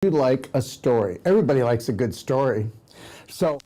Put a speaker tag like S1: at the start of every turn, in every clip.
S1: You like a story. Everybody likes a good story. So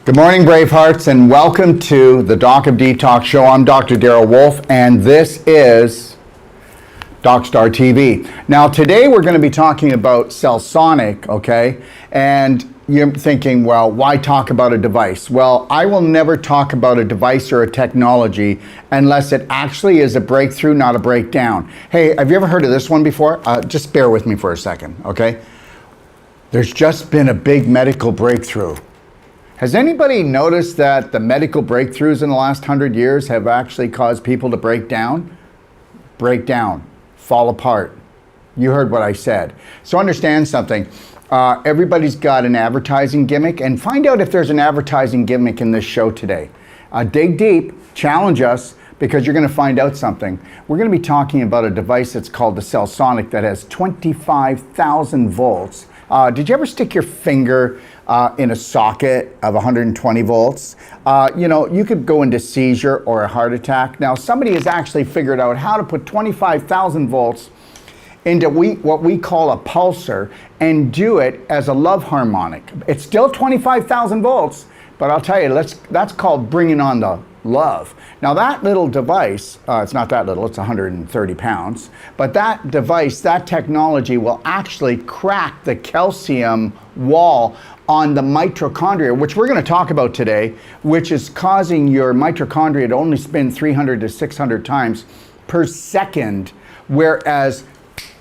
S1: good morning, Bravehearts, and welcome to the Doc of Detox show. I'm Dr. Darrell Wolf, and this is DocStar TV. Now, today we're going to be talking about CellSonic, okay? And you're thinking, well, why talk about a device? Well, I will never talk about a device or a technology unless it actually is a breakthrough, not a breakdown. Hey, have you ever heard of this one before? Just bear with me for a second, okay? There's just been a big medical breakthrough. Has anybody noticed that the medical breakthroughs in the last 100 years have actually caused people to break down, fall apart? You heard what I said. So understand something. Everybody's got an advertising gimmick, and find out if there's an advertising gimmick in this show today. Dig deep, challenge us, because you're going to find out something. We're going to be talking about a device that's called the CellSonic that has 25,000 volts. Did you ever stick your finger in a socket of 120 volts? You know, you could go into seizure or a heart attack. Now, somebody has actually figured out how to put 25,000 volts into what we call a pulsar and do it as a love harmonic. It's still 25,000 volts, but I'll tell you, that's called bringing on the love. Now that little device, it's not that little, it's 130 pounds, but that device, that technology will actually crack the calcium wall on the mitochondria, which we're going to talk about today, which is causing your mitochondria to only spin 300 to 600 times per second, whereas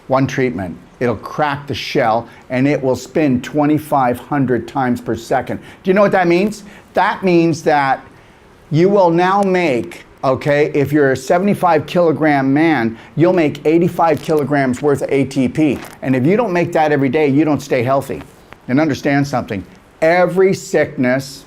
S1: one treatment, it'll crack the shell and it will spin 2,500 times per second. Do you know what that means? That means that you will now make, okay, if you're a 75 kilogram man, you'll make 85 kilograms worth of ATP. And if you don't make that every day, you don't stay healthy. And understand something, every sickness,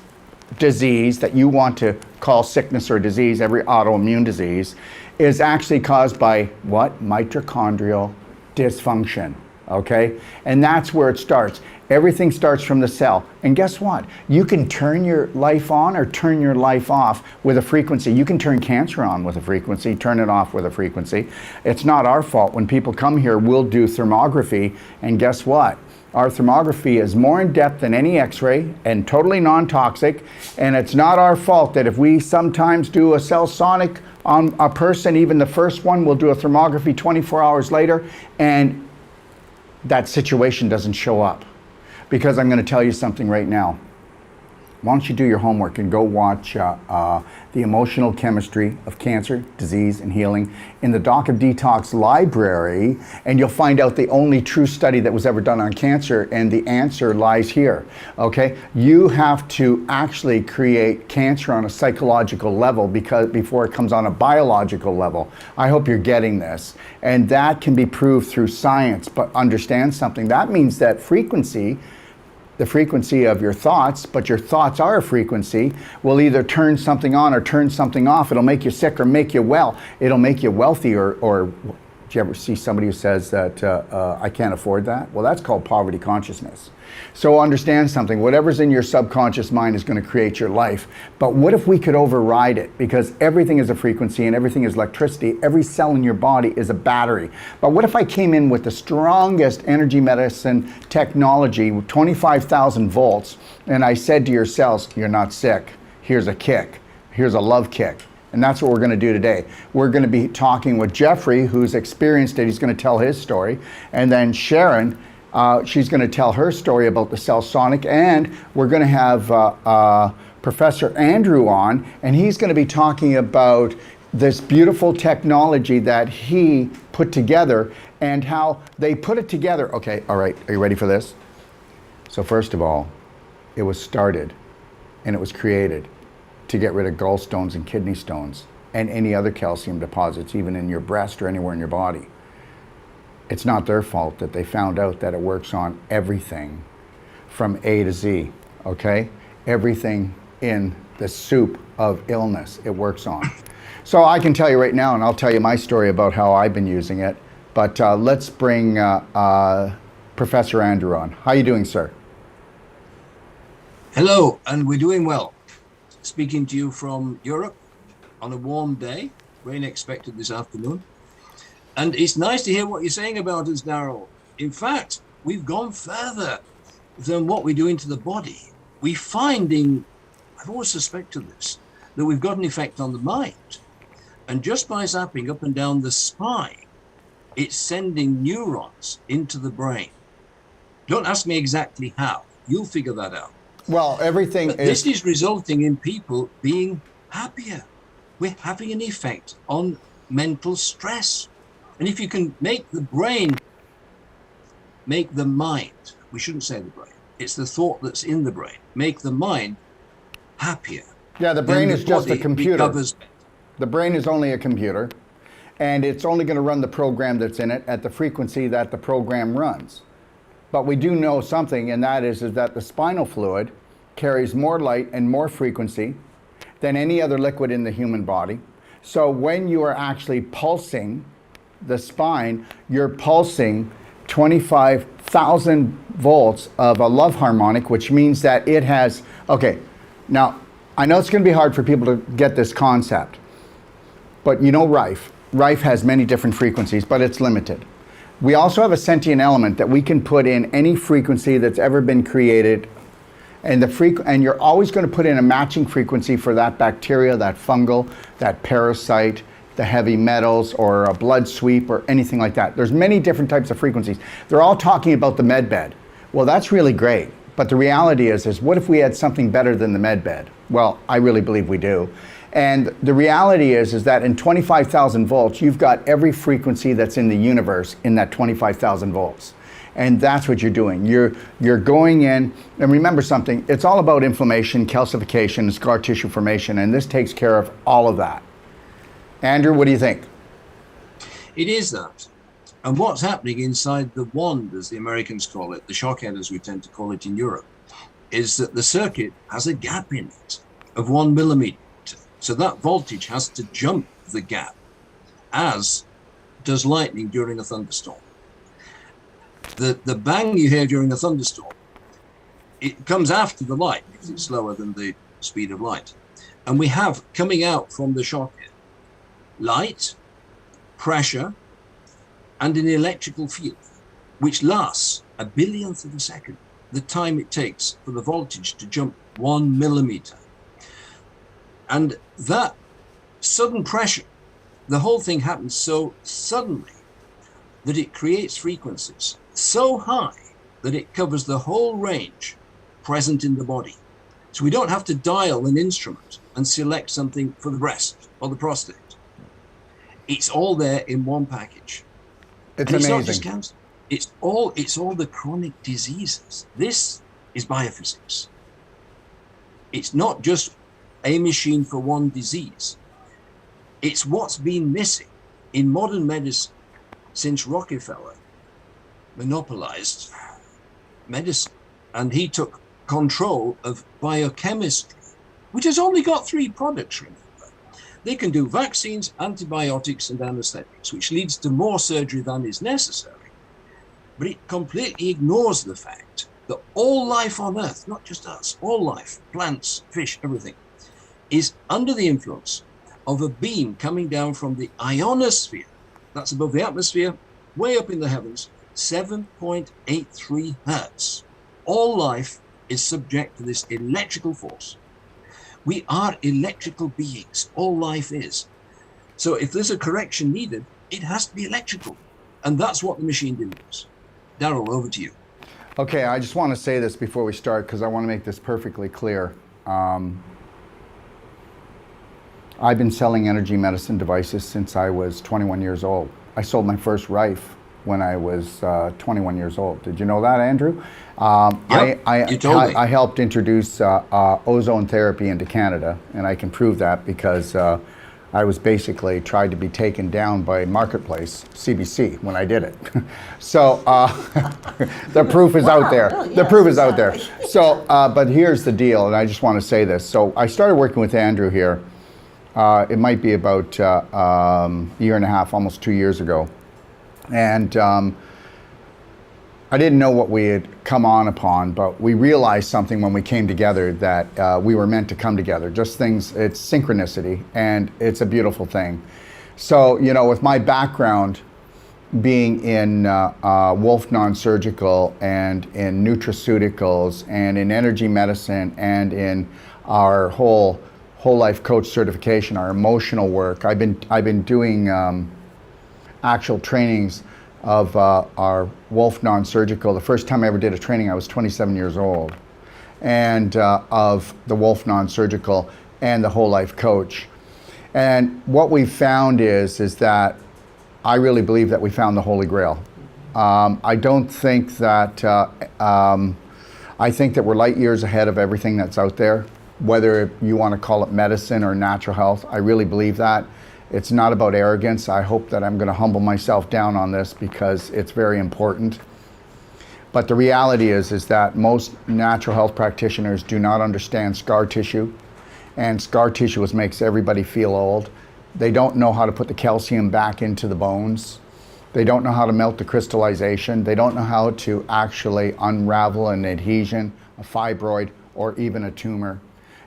S1: disease that you want to call sickness or disease, every autoimmune disease, is actually caused by what? Mitochondrial dysfunction, okay? And that's where it starts. Everything starts from the cell. And guess what? You can turn your life on or turn your life off with a frequency. You can turn cancer on with a frequency, turn it off with a frequency. It's not our fault. When people come here, we'll do thermography, and guess what? Our thermography is more in depth than any x-ray and totally non-toxic, and it's not our fault that if we sometimes do a CellSonic on a person, even the first one, we'll do a thermography 24 hours later, and that situation doesn't show up. Because I'm going to tell you something right now. Why don't you do your homework and go watch The Emotional Chemistry of Cancer, Disease, and Healing in the Doc of Detox library, and you'll find out the only true study that was ever done on cancer, and the answer lies here, okay? You have to actually create cancer on a psychological level before it comes on a biological level. I hope you're getting this. And that can be proved through science, but understand something. That means that frequency, the frequency of your thoughts, but your thoughts are a frequency, will either turn something on or turn something off. It'll make you sick or make you well. It'll make you wealthy or do you ever see somebody who says that I can't afford that? Well, that's called poverty consciousness. So understand something, whatever's in your subconscious mind is going to create your life. But what if we could override it? Because everything is a frequency and everything is electricity. Every cell in your body is a battery. But what if I came in with the strongest energy medicine technology, 25,000 volts, and I said to your cells, you're not sick. Here's a kick. Here's a love kick. And that's what we're going to do today. We're going to be talking with Jeffrey, who's experienced it. He's going to tell his story. And then Sharon, she's going to tell her story about the CellSonic. And we're going to have Professor Andrew on, and he's going to be talking about this beautiful technology that he put together and how they put it together. Okay, all right, are you ready for this? So first of all, it was started and it was created to get rid of gallstones and kidney stones and any other calcium deposits, even in your breast or anywhere in your body. It's not their fault that they found out that it works on everything from A to Z, okay? Everything in the soup of illness it works on. So I can tell you right now, and I'll tell you my story about how I've been using it, but let's bring Professor Andrew on. How are you doing, sir?
S2: Hello, and we're doing well. Speaking to you from Europe on a warm day, rain expected this afternoon. And it's nice to hear what you're saying about us, Daryl. In fact, we've gone further than what we're doing to the body. We're finding, I've always suspected this, that we've got an effect on the mind. And just by zapping up and down the spine, it's sending neurons into the brain. Don't ask me exactly how. You'll figure that out.
S1: Well, everything
S2: but this is resulting in people being happier. We're having an effect on mental stress. And if you can make the brain, make the mind, we shouldn't say the brain, it's the thought that's in the brain, make the mind happier.
S1: Yeah, the brain is just a computer. The brain is only a computer, and it's only going to run the program that's in it at the frequency that the program runs. But we do know something, and that is that the spinal fluid carries more light and more frequency than any other liquid in the human body. So when you are actually pulsing the spine, you're pulsing 25,000 volts of a love harmonic, which means that it has, okay, now I know it's going to be hard for people to get this concept, but you know Rife has many different frequencies, but it's limited. We also have a sentient element that we can put in any frequency that's ever been created, and and you're always going to put in a matching frequency for that bacteria, that fungal, that parasite, the heavy metals, or a blood sweep, or anything like that. There's many different types of frequencies. They're all talking about the med bed. Well, that's really great, but the reality is what if we had something better than the med bed? Well, I really believe we do. And the reality is that in 25,000 volts, you've got every frequency that's in the universe in that 25,000 volts. And that's what you're doing. You're going in, and remember something, it's all about inflammation, calcification, scar tissue formation, and this takes care of all of that. Andrew, what do you think?
S2: It is that. And what's happening inside the wand, as the Americans call it, the shockhead as we tend to call it in Europe, is that the circuit has a gap in it of 1 millimeter. So that voltage has to jump the gap, as does lightning during a thunderstorm. The bang you hear during a thunderstorm, it comes after the light because it's slower than the speed of light. And we have coming out from the shockhead light, pressure, and an electrical field, which lasts a billionth of a second, the time it takes for the voltage to jump 1 millimeter. And that sudden pressure, the whole thing happens so suddenly that it creates frequencies so high that it covers the whole range present in the body. So we don't have to dial an instrument and select something for the breast or the prostate. It's all there in one package.
S1: It's
S2: and
S1: amazing.
S2: It's not just cancer. It's all the chronic diseases. This is biophysics. It's not just a machine for one disease. It's what's been missing in modern medicine since Rockefeller monopolized medicine, and he took control of biochemistry, which has only got 3 products, remember. They can do vaccines, antibiotics, and anesthetics, which leads to more surgery than is necessary. But it completely ignores the fact that all life on Earth, not just us, all life, plants, fish, everything, is under the influence of a beam coming down from the ionosphere, that's above the atmosphere, way up in the heavens, 7.83 hertz. All life is subject to this electrical force. We are electrical beings, all life is. So if there's a correction needed, it has to be electrical. And that's what the machine delivers. Daryl, over to you.
S1: Okay, I just want to say this before we start because I want to make this perfectly clear. I've been selling energy medicine devices since I was 21 years old. I sold my first Rife when I was 21 years old. Did you know that, Andrew?
S2: Yep, you told me.
S1: I helped introduce ozone therapy into Canada, and I can prove that because I was basically tried to be taken down by Marketplace, CBC, when I did it. So the proof is out there.
S3: Really?
S1: The
S3: Yes,
S1: proof is out there.
S3: exactly.
S1: So, but here's the deal, and I just want to say this. So I started working with Andrew here. It might be about a year and a half, almost 2 years ago. And I didn't know what we had come on upon, but we realized something when we came together that we were meant to come together. Just things, it's synchronicity, and it's a beautiful thing. So, you know, with my background being in Wolf Non-Surgical and in nutraceuticals and in energy medicine and in our whole life coach certification, our emotional work, I've been doing actual trainings of our Wolf Non-Surgical. The first time I ever did a training, I was 27 years old, and of the Wolf Non-Surgical and the Whole Life Coach. And what we found is that I really believe that we found the Holy Grail. I don't think that, I think that we're light years ahead of everything that's out there, whether you want to call it medicine or natural health. I really believe that. It's not about arrogance. I hope that I'm going to humble myself down on this because it's very important. But the reality is that most natural health practitioners do not understand scar tissue, and scar tissue is makes everybody feel old. They don't know how to put the calcium back into the bones. They don't know how to melt the crystallization. They don't know how to actually unravel an adhesion, a fibroid, or even a tumor.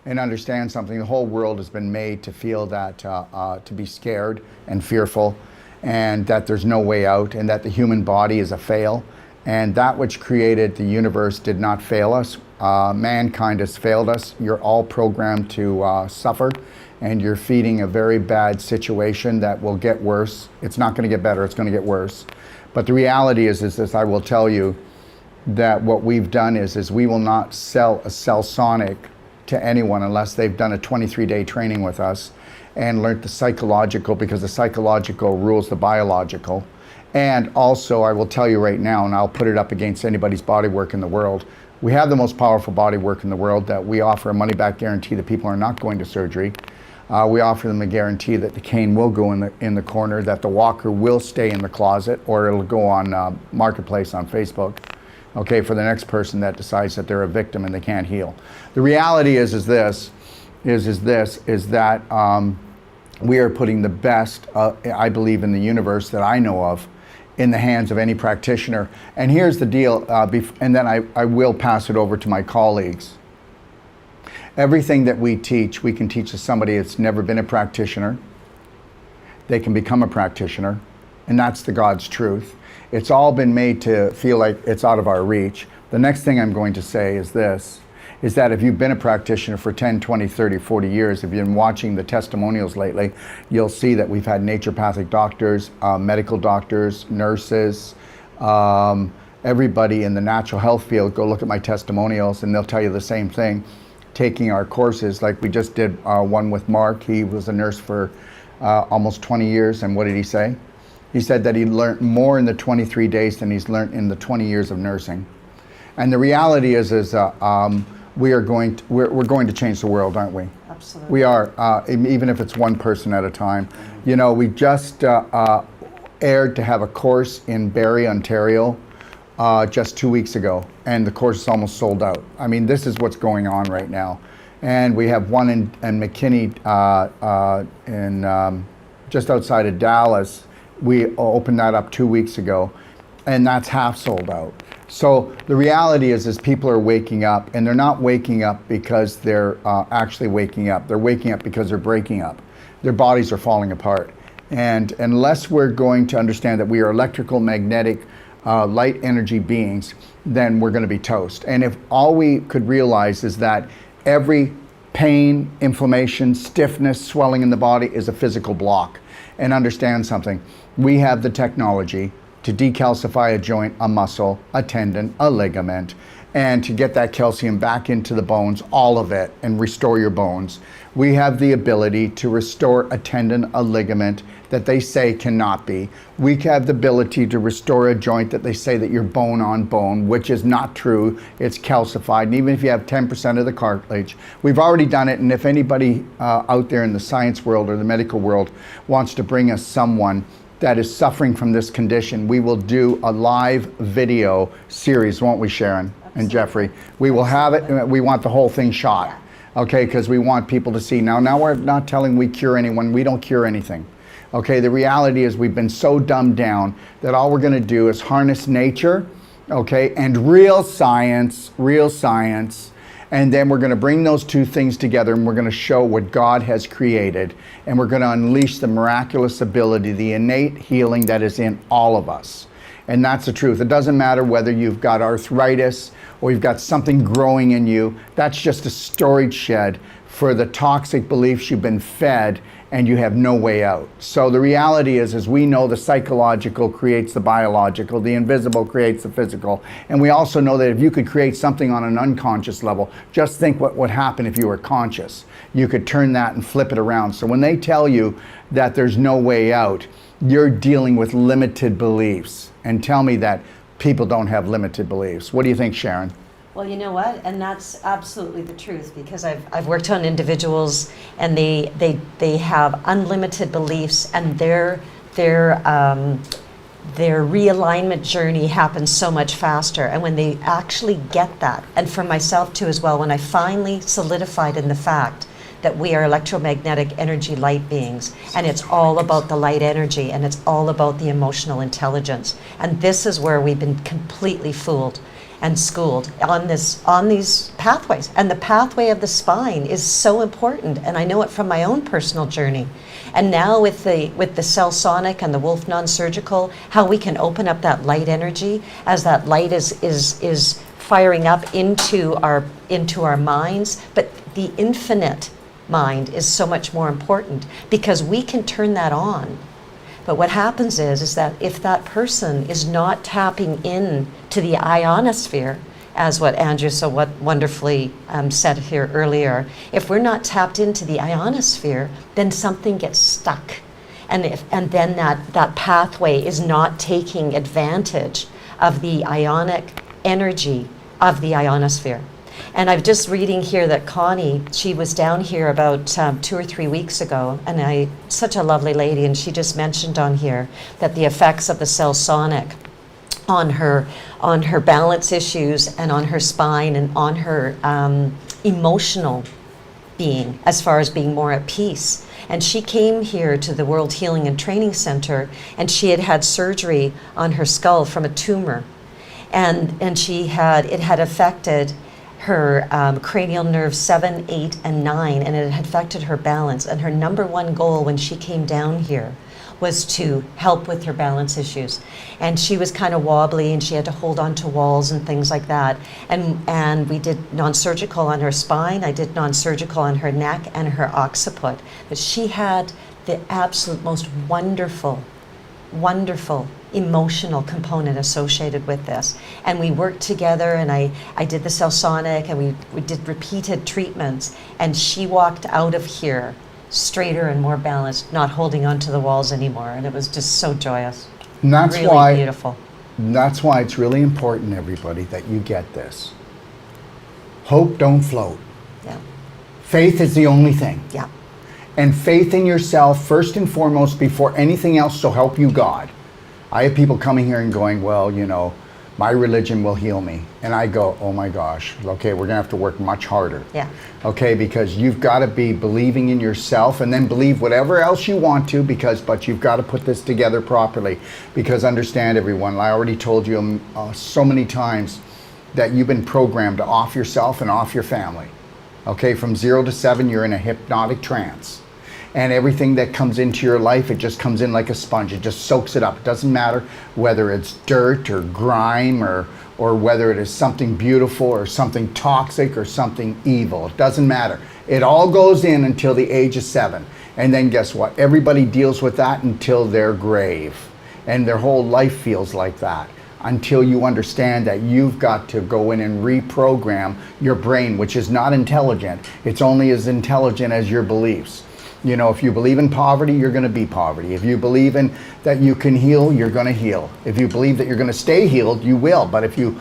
S1: And understand something, the whole world has been made to feel that, to be scared and fearful, and that there's no way out, and that the human body is a fail. And that which created the universe did not fail us. Mankind has failed us. You're all programmed to suffer, and you're feeding a very bad situation that will get worse. It's not going to get better, it's going to get worse. But the reality is this, I will tell you that what we've done is we will not sell a CellSonic to anyone unless they've done a 23-day training with us and learned the psychological, because the psychological rules the biological. And also, I will tell you right now, and I'll put it up against anybody's body work in the world, we have the most powerful body work in the world, that we offer a money-back guarantee that people are not going to surgery. We offer them a guarantee that the cane will go in the corner, that the walker will stay in the closet, or it'll go on Marketplace on Facebook. Okay, for the next person that decides that they're a victim and they can't heal. The reality is that we are putting the best, I believe, in the universe that I know of, in the hands of any practitioner. And here's the deal, and then I will pass it over to my colleagues. Everything that we teach, we can teach to somebody that's never been a practitioner. They can become a practitioner, and that's the God's truth. It's all been made to feel like it's out of our reach. The next thing I'm going to say is this, is that if you've been a practitioner for 10, 20, 30, 40 years, if you've been watching the testimonials lately, you'll see that we've had naturopathic doctors, medical doctors, nurses, everybody in the natural health field. Go look at my testimonials and they'll tell you the same thing. Taking our courses, like we just did one with Mark. He was a nurse for almost 20 years, and what did he say? He said that he learned more in the 23 days than he's learned in the 20 years of nursing. And the reality is we're going to change the world, aren't we?
S3: Absolutely.
S1: We are, even if it's one person at a time. You know, we just aired to have a course in Barrie, Ontario, just 2 weeks ago, and the course is almost sold out. I mean, this is what's going on right now. And we have one in McKinney, just outside of Dallas. We opened that up 2 weeks ago, and that's half sold out. So the reality is people are waking up, and they're not waking up because they're actually waking up. They're waking up because they're breaking up. Their bodies are falling apart. And unless we're going to understand that we are electrical, magnetic, light energy beings, then we're going to be toast. And if all we could realize is that every pain, inflammation, stiffness, swelling in the body is a physical block, and understand something. We have the technology to decalcify a joint, a muscle, a tendon, a ligament, and to get that calcium back into the bones, all of it, and restore your bones. We have the ability to restore a tendon, a ligament that they say cannot be. We have the ability to restore a joint that they say that you're bone on bone, which is not true. It's calcified. And even if you have 10% of the cartilage, we've already done it. And if anybody out there in the science world or the medical world wants to bring us someone that is suffering from this condition, we will do a live video series, won't we, Sharon and Jeffrey? We will have it. We want the whole thing shot, okay, because we want people to see. Now we're not telling we cure anyone. We don't cure anything. Okay, the reality is we've been so dumbed down that all we're going to do is harness nature, okay, and real science, and then we're going to bring those two things together, and we're going to show what God has created, and we're going to unleash the miraculous ability, the innate healing that is in all of us. And that's the truth. It doesn't matter whether you've got arthritis or you've got something growing in you. That's just a storage shed for the toxic beliefs you've been fed, and you have no way out. So the reality is we know the psychological creates the biological, the invisible creates the physical, and we also know that if you could create something on an unconscious level, just think what would happen if you were conscious. You could turn that and flip it around. So when they tell you that there's no way out, you're dealing with limited beliefs. And tell me that people don't have limited beliefs. What do you think, Sharon?
S3: Well, you know what? And that's absolutely the truth, because I've worked on individuals and they have unlimited beliefs, and their realignment journey happens so much faster. And when they actually get that, and for myself too as well, when I finally solidified in the fact that we are electromagnetic energy light beings, and it's all about the light energy, and it's all about the emotional intelligence. And this is where we've been completely fooled and schooled on these pathways. And the pathway of the spine is so important, and I know it from my own personal journey. And now with the CellSonic and the Wolf non-surgical, how we can open up that light energy as that light is firing up into our minds. But the infinite mind is so much more important, because we can turn that on. But what happens is that if that person is not tapping in to the ionosphere, as what Andrew so wonderfully said here earlier, if we're not tapped into the ionosphere, then something gets stuck. And then that pathway is not taking advantage of the ionic energy of the ionosphere. And I'm just reading here that Connie, she was down here about 2 or 3 weeks ago, and such a lovely lady, and she just mentioned on here that the effects of the CellSonic on her balance issues and on her spine and on her emotional being, as far as being more at peace. And she came here to the World Healing and Training Center, and she had surgery on her skull from a tumor, and it had affected her cranial nerves 7, 8, and 9, and it had affected her balance. And her number one goal when she came down here was to help with her balance issues. And she was kind of wobbly, and she had to hold on to walls and things like that. And we did non-surgical on her spine. I did non-surgical on her neck and her occiput. But she had the absolute most wonderful emotional component associated with this. And we worked together, and I did the CellSonic, and we did repeated treatments, and she walked out of here straighter and more balanced, not holding on to the walls anymore. And it was just so joyous.
S1: And that's
S3: really beautiful.
S1: That's why it's really important, everybody, that you get this. Hope don't float.
S3: Yeah.
S1: Faith is the only thing.
S3: Yeah.
S1: And faith in yourself, first and foremost, before anything else, so help you God. I have people coming here and going, well, you know, my religion will heal me. And I go, oh my gosh, okay, we're gonna have to work much harder.
S3: Yeah.
S1: Okay, because you've gotta be believing in yourself, and then believe whatever else you want to, but you've gotta put this together properly. Because understand, everyone, I already told you so many times that you've been programmed to off yourself and off your family. Okay, from 0 to 7, you're in a hypnotic trance. And everything that comes into your life, it just comes in like a sponge. It just soaks it up. It doesn't matter whether it's dirt or grime or whether it is something beautiful or something toxic or something evil. It doesn't matter. It all goes in until the age of 7. And then guess what? Everybody deals with that until their grave. And their whole life feels like that. until you understand that you've got to go in and reprogram your brain, which is not intelligent. It's only as intelligent as your beliefs. You know, if you believe in poverty, you're going to be poverty. If you believe in that you can heal, you're going to heal. If you believe that you're going to stay healed, you will. But if you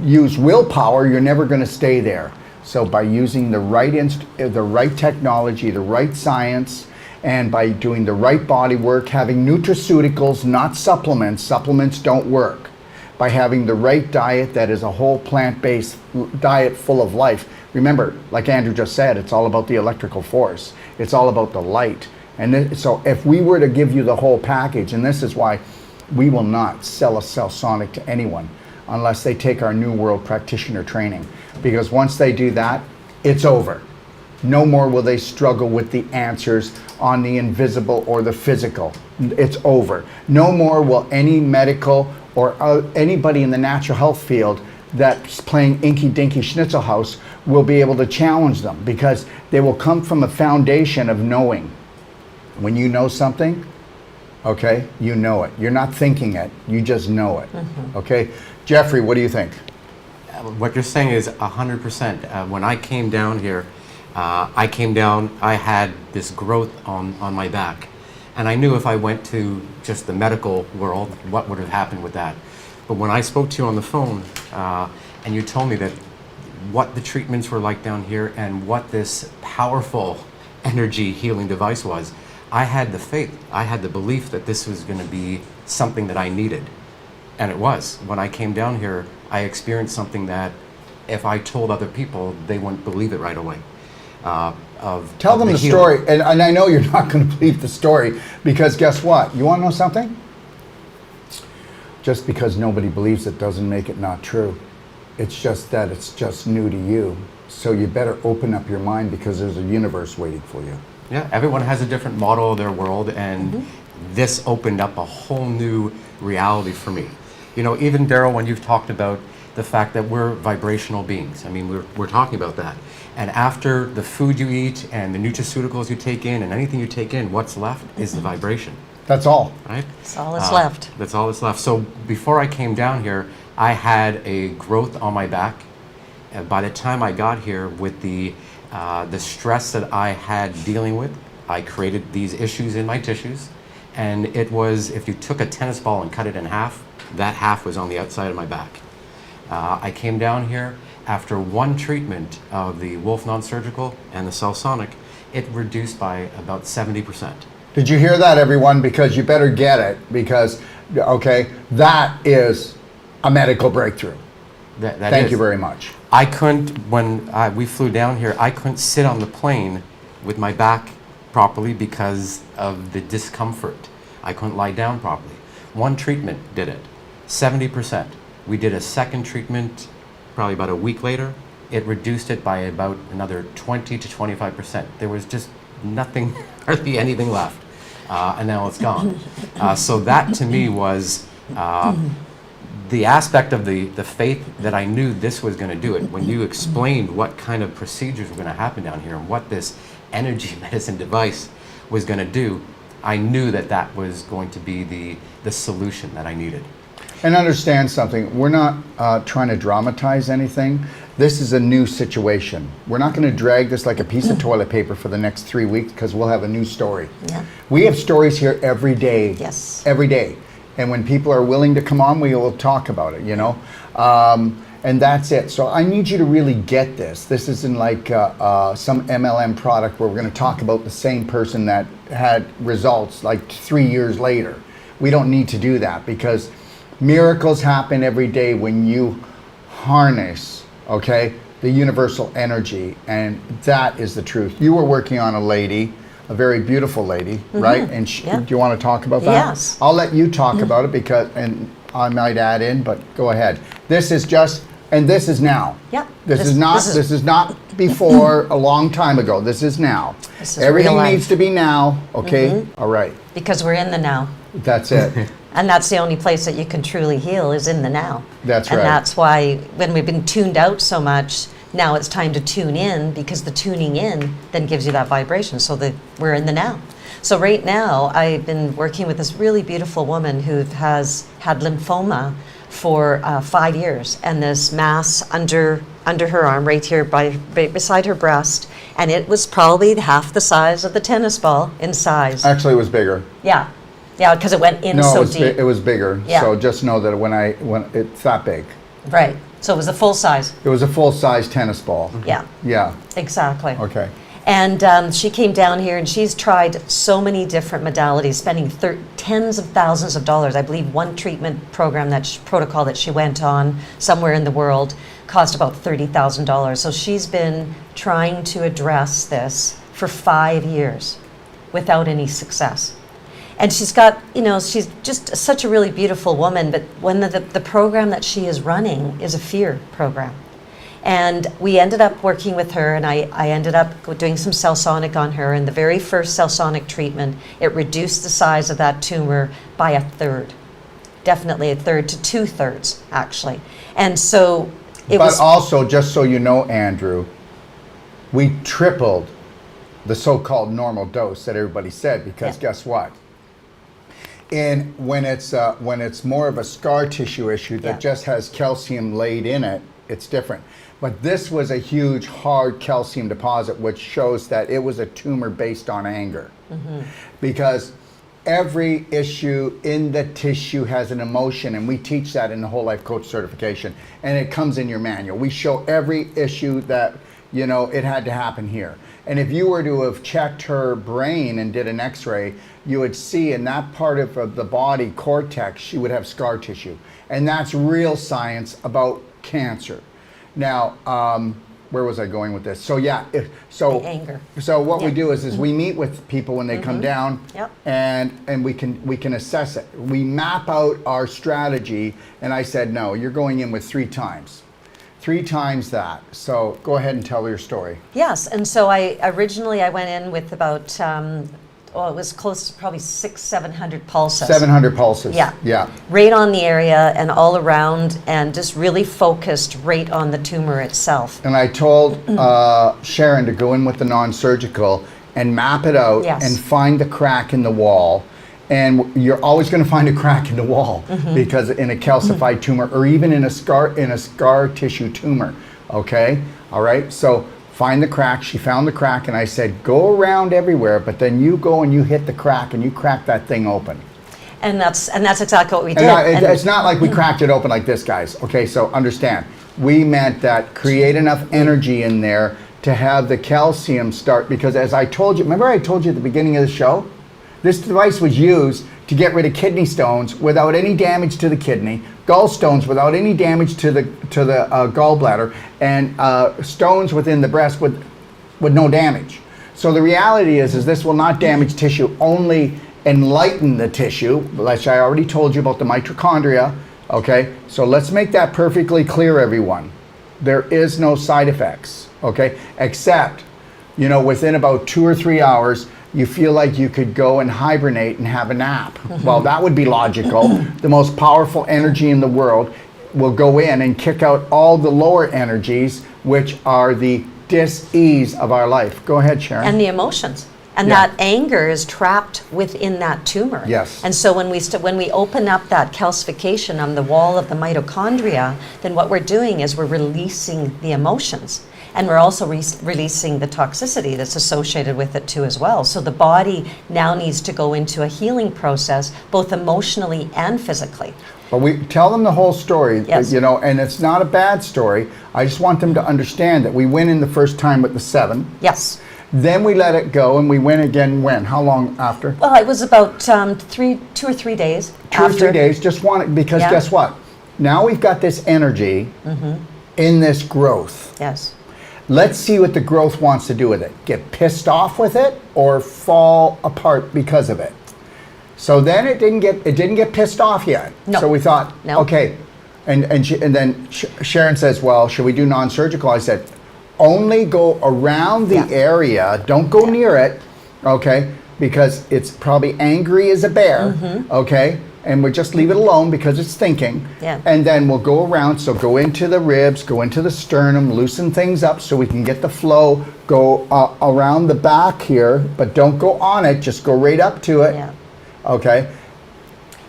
S1: use willpower, you're never going to stay there. So by using the right technology, the right science, and by doing the right body work, having nutraceuticals, not supplements. Supplements don't work. By having the right diet that is a whole plant-based diet full of life. Remember, like Andrew just said, it's all about the electrical force. It's all about the light. And so if we were to give you the whole package, and this is why we will not sell a CellSonic to anyone unless they take our New World Practitioner training. Because once they do that, it's over. No more will they struggle with the answers on the invisible or the physical. It's over. No more will any medical or anybody in the natural health field that's playing Inky Dinky Schnitzel House will be able to challenge them, because they will come from a foundation of knowing. When you know something, okay, you know it. You're not thinking it, you just know it. Okay? Jeffrey, what do you think?
S4: What you're saying is 100%. When I came down here, I had this growth on my back. And I knew if I went to just the medical world, what would have happened with that. But when I spoke to you on the phone, and you told me that what the treatments were like down here and what this powerful energy healing device was, I had the faith, I had the belief that this was going to be something that I needed. And it was. When I came down here, I experienced something that if I told other people, they wouldn't believe it right away.
S1: Tell them the story, and I know you're not going to believe the story, because guess what? You want to know something? Just because nobody believes it doesn't make it not true. It's just that it's just new to you. So you better open up your mind, because there's a universe waiting for you.
S4: Yeah, everyone has a different model of their world, and this opened up a whole new reality for me. You know, even Daryl, when you've talked about the fact that we're vibrational beings, I mean, we're talking about that. And after the food you eat and the nutraceuticals you take in and anything you take in, what's left is the vibration.
S1: That's all.
S4: Right?
S3: That's all that's left.
S4: That's all that's left. So before I came down here, I had a growth on my back. By the time I got here, with the stress that I had dealing with, I created these issues in my tissues. And it was, if you took a tennis ball and cut it in half, that half was on the outside of my back. I came down here after one treatment of the Wolf Non-Surgical and the CellSonic. It reduced by about 70%.
S1: Did you hear that, everyone? Because you better get it, because, okay, that is a medical breakthrough. Thank you very much.
S4: I couldn't, when we flew down here, I couldn't sit on the plane with my back properly because of the discomfort. I couldn't lie down properly. One treatment did it, 70%. We did a second treatment probably about a week later. It reduced it by about another 20 to 25%. There was just nothing, hardly anything left. And now it's gone. So that to me was the aspect of the faith that I knew this was going to do it. When you explained what kind of procedures were going to happen down here and what this energy medicine device was going to do, I knew that that was going to be the solution that I needed.
S1: And understand something, we're not trying to dramatize anything. This is a new situation. We're not going to drag this like a piece of toilet paper for the next 3 weeks, because we'll have a new story.
S3: Yeah.
S1: We have stories here every day.
S3: Yes.
S1: Every day. And when people are willing to come on, we will talk about it, you know. And that's it. So I need you to really get this. This isn't like some MLM product where we're going to talk about the same person that had results like 3 years later. We don't need to do that, because miracles happen every day when you harness, okay, the universal energy, and that is the truth. You were working on a lady, a very beautiful lady, right? And do you want to talk about that?
S3: Yes.
S1: I'll let you talk about it, because, and I might add in, but go ahead. This is just, and this is now.
S3: Yep.
S1: This is not before a long time ago. This is now.
S3: This is
S1: Everything
S3: real life.
S1: needs to be now, okay? All right.
S3: Because we're in the now.
S1: That's it.
S3: And that's the only place that you can truly heal, is in the now.
S1: That's
S3: and
S1: right.
S3: And that's why when we've been tuned out so much, Now it's time to tune in, because the tuning in then gives you that vibration. So that we're in the now. So right now, I've been working with this really beautiful woman who has had lymphoma for 5 years, and this mass under her arm, right here beside her breast, and it was probably half the size of the tennis ball in size.
S1: Actually, it was bigger.
S3: Yeah, because it went in so deep.
S1: It was bigger.
S3: Yeah.
S1: So just know that when it's that big.
S3: Right. So it was a full size.
S1: It was a full-size tennis ball.
S3: Yeah.
S1: Yeah.
S3: Exactly.
S1: Okay.
S3: And she came down here, and she's tried so many different modalities, spending tens of thousands of dollars. I believe one treatment program, protocol that she went on somewhere in the world, cost about $30,000. So she's been trying to address this for 5 years without any success. And she's got, she's just such a really beautiful woman, but when the program that she is running is a fear program. And we ended up working with her, and I ended up doing some CellSonic on her. And the very first CellSonic treatment, it reduced the size of that tumor by a third. Definitely a third to 2/3, actually. And so it was...
S1: But also, just so you know, Andrew, we tripled the so-called normal dose that everybody said, because guess what? When it's more of a scar tissue issue that just has calcium laid in it, it's different. But this was a huge, hard calcium deposit, which shows that it was a tumor based on anger. Because every issue in the tissue has an emotion, and we teach that in the Whole Life Coach certification, and it comes in your manual. We show every issue that, it had to happen here. And if you were to have checked her brain and did an x-ray, you would see in that part of the body cortex, she would have scar tissue. And that's real science about cancer. Now, where was I going with this? So
S3: the anger.
S1: So what we do is we meet with people when they come down,
S3: Yep.
S1: and we can assess it. We map out our strategy, and I said, no, you're going in with 3 times. 3 times that. So go ahead and tell your story.
S3: Yes, and so I went in with about, it was close to probably 600-700 pulses.
S1: 700 pulses.
S3: Yeah.
S1: Yeah.
S3: Right on the area and all around, and just really focused right on the tumor itself.
S1: And I told Sharon to go in with the non-surgical and map it out and find the crack in the wall. And you're always going to find a crack in the wall because in a calcified tumor, or even in a scar tissue tumor. Okay, all right. So find the crack. She found the crack, and I said, go around everywhere, but then you go and you hit the crack and you crack that thing open.
S3: And that's exactly what we did.
S1: And it's not like we cracked it open like this, guys. Okay, so understand. We meant that create enough energy in there to have the calcium start, because as I told you, remember I told you at the beginning of the show? This device was used to get rid of kidney stones without any damage to the kidney, gallstones without any damage to the gallbladder, and stones within the breast with no damage. So the reality is this will not damage tissue, only enlighten the tissue, which I already told you about the mitochondria. Okay, so let's make that perfectly clear, everyone. There is no side effects, okay, except, within about 2 or 3 hours, you feel like you could go and hibernate and have a nap. Well, that would be logical. The most powerful energy in the world will go in and kick out all the lower energies, which are the dis-ease of our life. Go ahead, Sharon.
S3: And the emotions. And that anger is trapped within that tumor.
S1: Yes.
S3: And so when we open up that calcification on the wall of the mitochondria, then what we're doing is we're releasing the emotions. And we're also releasing the toxicity that's associated with it too as well. So the body now needs to go into a healing process, both emotionally and physically.
S1: But we tell them the whole story,
S3: Yes.
S1: and it's not a bad story. I just want them to understand that we went in the first time with the 7.
S3: Yes.
S1: Then we let it go, and we went again when? How long after?
S3: Well, it was about 2 or 3 days
S1: 2 or 3 days, because guess what? Now we've got this energy in this growth.
S3: Yes.
S1: Let's see what the growth wants to do with it. Get pissed off with it or fall apart because of it. So then it didn't get pissed off yet.
S3: No.
S1: So we thought, okay. And then Sharon says, well, should we do non-surgical? I said, only go around the area. Don't go near it, okay? Because it's probably angry as a bear, okay? and we'll just leave it alone because it's thinking.
S3: Yeah.
S1: And then we'll go around, so go into the ribs, go into the sternum, loosen things up so we can get the flow, go around the back here, but don't go on it, just go right up to it.
S3: Yeah.
S1: Okay?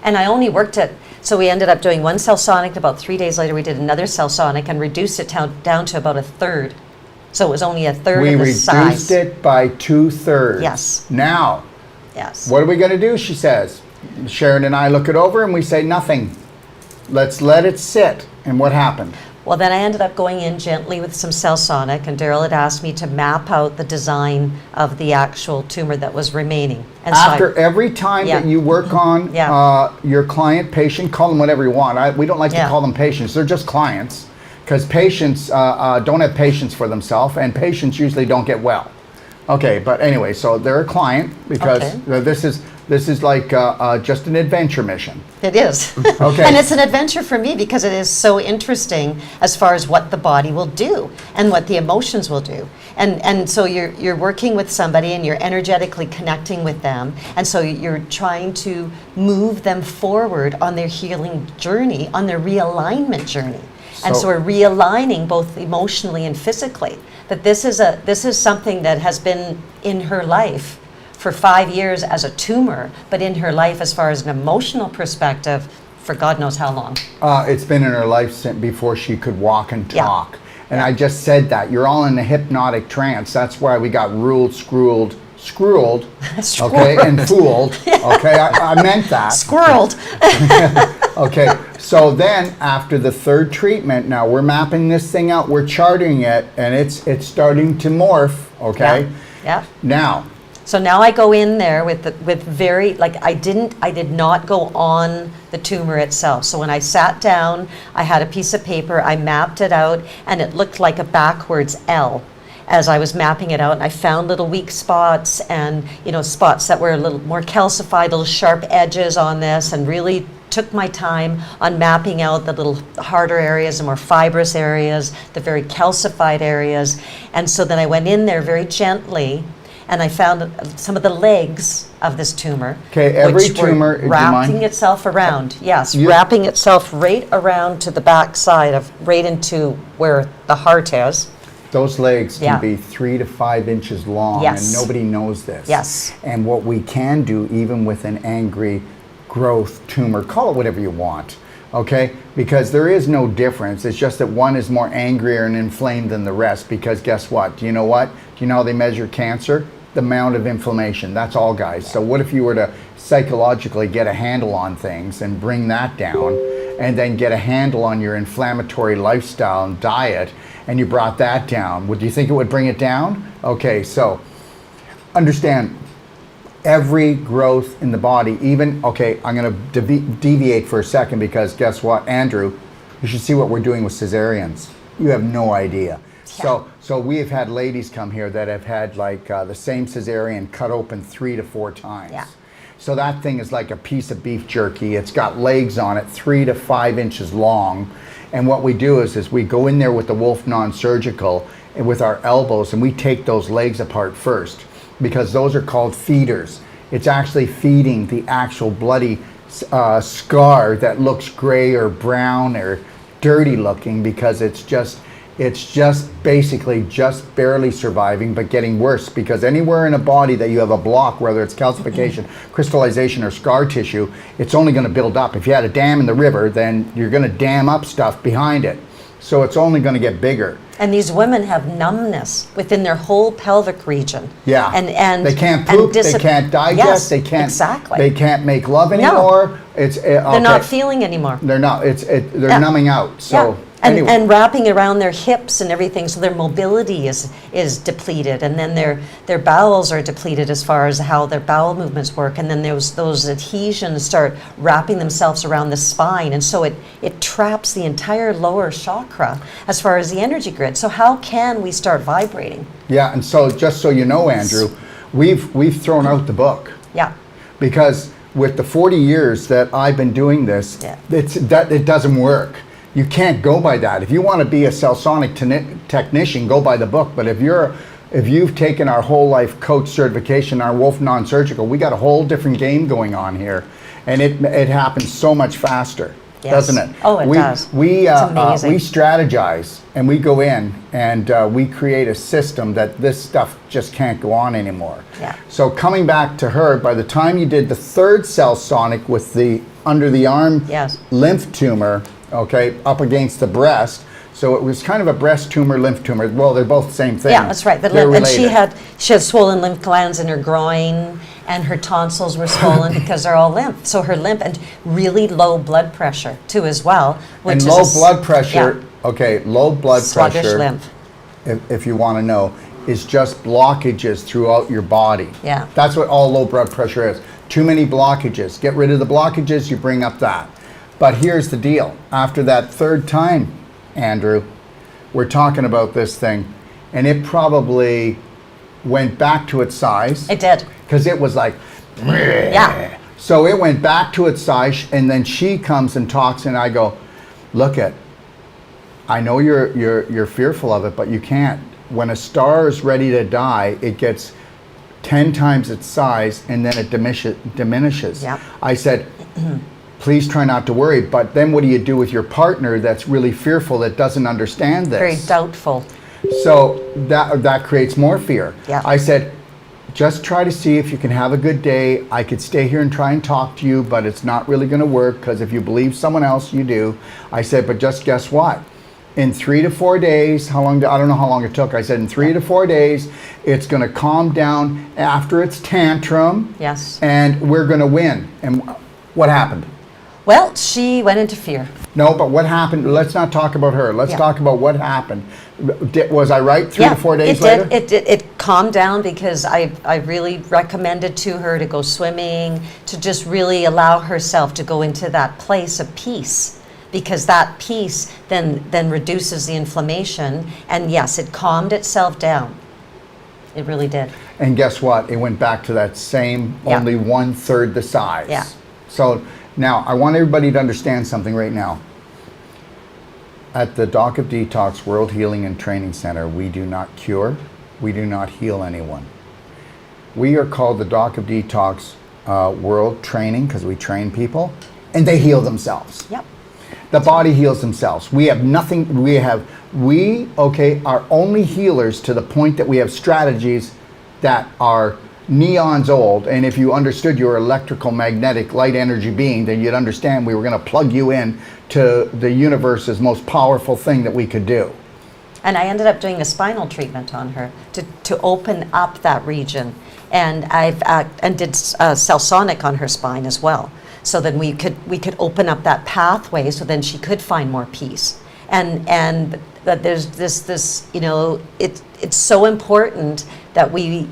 S3: And I only worked at, so we ended up doing one CellSonic. About 3 days later, we did another CellSonic and reduced it down to about a third. So it was only a third
S1: We
S3: of the
S1: reduced
S3: size.
S1: it by 2/3.
S3: Yes.
S1: Now,
S3: Yes.
S1: what are we going to do, she says. Sharon and I look it over and we say nothing. Let's let it sit. And what happened?
S3: Well, then I ended up going in gently with some CellSonic, and Daryl had asked me to map out the design of the actual tumor that was remaining. And so
S1: After every time
S3: Yeah.
S1: that you work on
S3: Yeah.
S1: your client, patient, call them whatever you want. We don't like to
S3: Yeah.
S1: call them patients. They're just clients because patients don't have patience for themselves, and patients usually don't get well. Okay, but anyway, so they're a client because
S3: Okay.
S1: this is like just an adventure mission.
S3: It is.
S1: Okay.
S3: And it's an adventure for me because it is so interesting as far as what the body will do and what the emotions will do. And so you're working with somebody and you're energetically connecting with them. And so you're trying to move them forward on their healing journey, on their realignment journey. And so we're realigning both emotionally and physically. That this is something that has been in her life for 5 years as a tumor, but in her life as far as an emotional perspective for God knows how long.
S1: It's been in her life since before she could walk and
S3: Yeah.
S1: talk. And I just said that. You're all in a hypnotic trance. That's why we got ruled, screwed, okay, and fooled. Okay, I meant that.
S3: Squirreled.
S1: Okay, so then after the third treatment, now we're mapping this thing out, we're charting it, and it's starting to morph, okay?
S3: Yeah.
S1: Now,
S3: So now I go in there with very, like I did not go on the tumor itself. So when I sat down, I had a piece of paper, I mapped it out, and it looked like a backwards L as I was mapping it out. And I found little weak spots and, spots that were a little more calcified, little sharp edges on this, and really took my time on mapping out the little harder areas, the more fibrous areas, the very calcified areas. And so then I went in there very gently, and I found some of the legs of this tumor.
S1: Okay, every
S3: which were
S1: tumor, do you
S3: wrapping
S1: mind?
S3: itself around. Yes,
S1: You-
S3: wrapping itself right around to the back side of, right into where the heart is.
S1: those legs can
S3: Yeah.
S1: be 3 to 5 inches long,
S3: Yes.
S1: and nobody knows this.
S3: Yes.
S1: And what we can do, even with an angry growth tumor, call it whatever you want, okay? Because there is no difference. It's just that one is more angrier and inflamed than the rest, because guess what? Do you know what? Do you know how they measure cancer? The amount of inflammation. That's all, guys. So what if you were to psychologically get a handle on things and bring that down, and then get a handle on your inflammatory lifestyle and diet, and you brought that down? Would you think it would bring it down? Okay, so understand, every growth in the body, even, okay, I'm going to deviate for a second, because guess what, Andrew, you should see what we're doing with cesareans. You have no idea. So we have had ladies come here that have had like the same cesarean cut open 3 to 4 times.
S3: Yeah.
S1: So that thing is like a piece of beef jerky. It's got legs on it, 3 to 5 inches long. And what we do is we go in there with the Wolf non-surgical and with our elbows, and we take those legs apart first, because those are called feeders. It's actually feeding the actual bloody scar that looks gray or brown or dirty looking, because it's just basically just barely surviving, but getting worse, because anywhere in a body that you have a block, whether it's calcification, crystallization, or scar tissue, it's only going to build up. If you had a dam in the river, then you're going to dam up stuff behind it. So it's only going to get bigger.
S3: And these women have numbness within their whole pelvic region.
S1: Yeah.
S3: And
S1: they can't poop, they can't digest,
S3: yes, they
S1: can't make love anymore.
S3: They're not feeling anymore.
S1: They're not. They're numbing out. So anyway.
S3: And wrapping around their hips and everything, so their mobility is depleted, and then their bowels are depleted as far as how their bowel movements work, and then those adhesions start wrapping themselves around the spine, and so it traps the entire lower chakra as far as the energy grid. So how can we start vibrating?
S1: Yeah, and so just so you know, Andrew, we've thrown out the book.
S3: Yeah.
S1: Because with the 40 years that I've been doing this, it doesn't work. You can't go by that. If you want to be a CellSonic technician, go by the book. But if you're If you've taken our whole life coach certification, our Wolf non-surgical, we got a whole different game going on here, and it happens so much faster,
S3: Yes.
S1: doesn't it?
S3: Oh, it does.
S1: We
S3: It's amazing.
S1: we strategize and we go in and we create a system that this stuff just can't go on anymore.
S3: Yeah.
S1: So coming back to her, by the time you did the third CellSonic with the under the arm
S3: Yes.
S1: lymph tumor, okay, up against the breast. So it was kind of a breast tumor, lymph tumor. Well, they're both the same thing.
S3: Yeah, that's right. The
S1: They're
S3: lymph, and she
S1: related.
S3: had swollen lymph glands in her groin, and her tonsils were swollen because they're all lymph. So her lymph, and really low blood pressure too as well. Which
S1: And
S3: is
S1: low blood pressure, okay, low blood
S3: sluggish
S1: pressure,
S3: lymph.
S1: if you want to know, is just blockages throughout your body.
S3: Yeah.
S1: That's what all low blood pressure is. Too many blockages. Get rid of the blockages, you bring up that. But here's the deal. After that third time, Andrew, we're talking about this thing, and it probably went back to its size.
S3: It did.
S1: Because it was like,
S3: Yeah.
S1: so it went back to its size, and then she comes and talks, and I go, look it, I know you're fearful of it, but you can't. When a star is ready to die, it gets 10 times its size, and then it diminishes.
S3: Yep.
S1: I said, please try not to worry, but then what do you do with your partner that's really fearful, that doesn't understand this?
S3: Very doubtful.
S1: So that creates more fear.
S3: Yeah.
S1: I said, just try to see if you can have a good day. I could stay here and try and talk to you, but it's not really going to work, because if you believe someone else, you do. I said, but just guess what? In 3 to 4 days, I don't know how long it took. I said in 3 to 4 days, it's going to calm down after its tantrum.
S3: Yes.
S1: And we're going to win. And what happened?
S3: Well, she went into fear.
S1: No, but what happened? Let's not talk about her. Let's
S3: Yeah.
S1: talk about what happened. Was I right? 3 to 4 days later?
S3: It did. It calmed down, because I really recommended to her to go swimming, to just really allow herself to go into that place of peace, because that peace then reduces the inflammation, and yes, it calmed itself down. It really did.
S1: And guess what? It went back to that same,
S3: Yeah.
S1: only 1/3 the size.
S3: Yeah.
S1: So now I want everybody to understand something right now. At the Doc of Detox World Healing and Training Center, we do not cure, we do not heal anyone. We are called the Doc of Detox World Training because we train people, and they heal themselves.
S3: Yep.
S1: The body heals themselves. We have nothing, we are only healers to the point that we have strategies that are neons old. And if you understood you're electrical magnetic light energy being, then you'd understand we were going to plug you in to the universe's most powerful thing that we could do.
S3: And I ended up doing a spinal treatment on her to open up that region, and and did CellSonic on her spine as well. So then we could open up that pathway, so then she could find more peace. And that there's this it's so important that we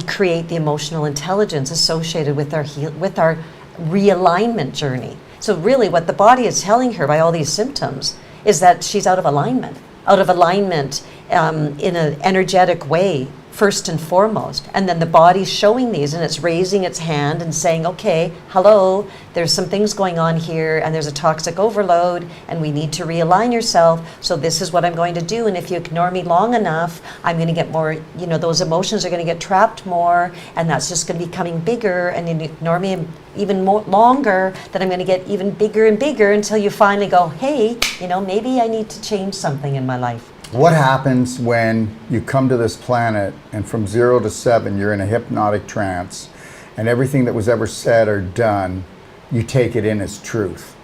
S3: create the emotional intelligence associated with our realignment journey. So really what the body is telling her by all these symptoms is that she's out of alignment in an energetic way, first and foremost. And then the body's showing these, and it's raising its hand and saying, okay, hello, there's some things going on here, and there's a toxic overload, and we need to realign yourself. So this is what I'm going to do. And if you ignore me long enough, I'm going to get more, those emotions are going to get trapped more, and that's just going to be becoming bigger. And then you ignore me even more longer, then I'm going to get even bigger and bigger until you finally go, hey, maybe I need to change something in my life.
S1: What happens when you come to this planet and from 0 to 7 you're in a hypnotic trance, and everything that was ever said or done, you take it in as truth?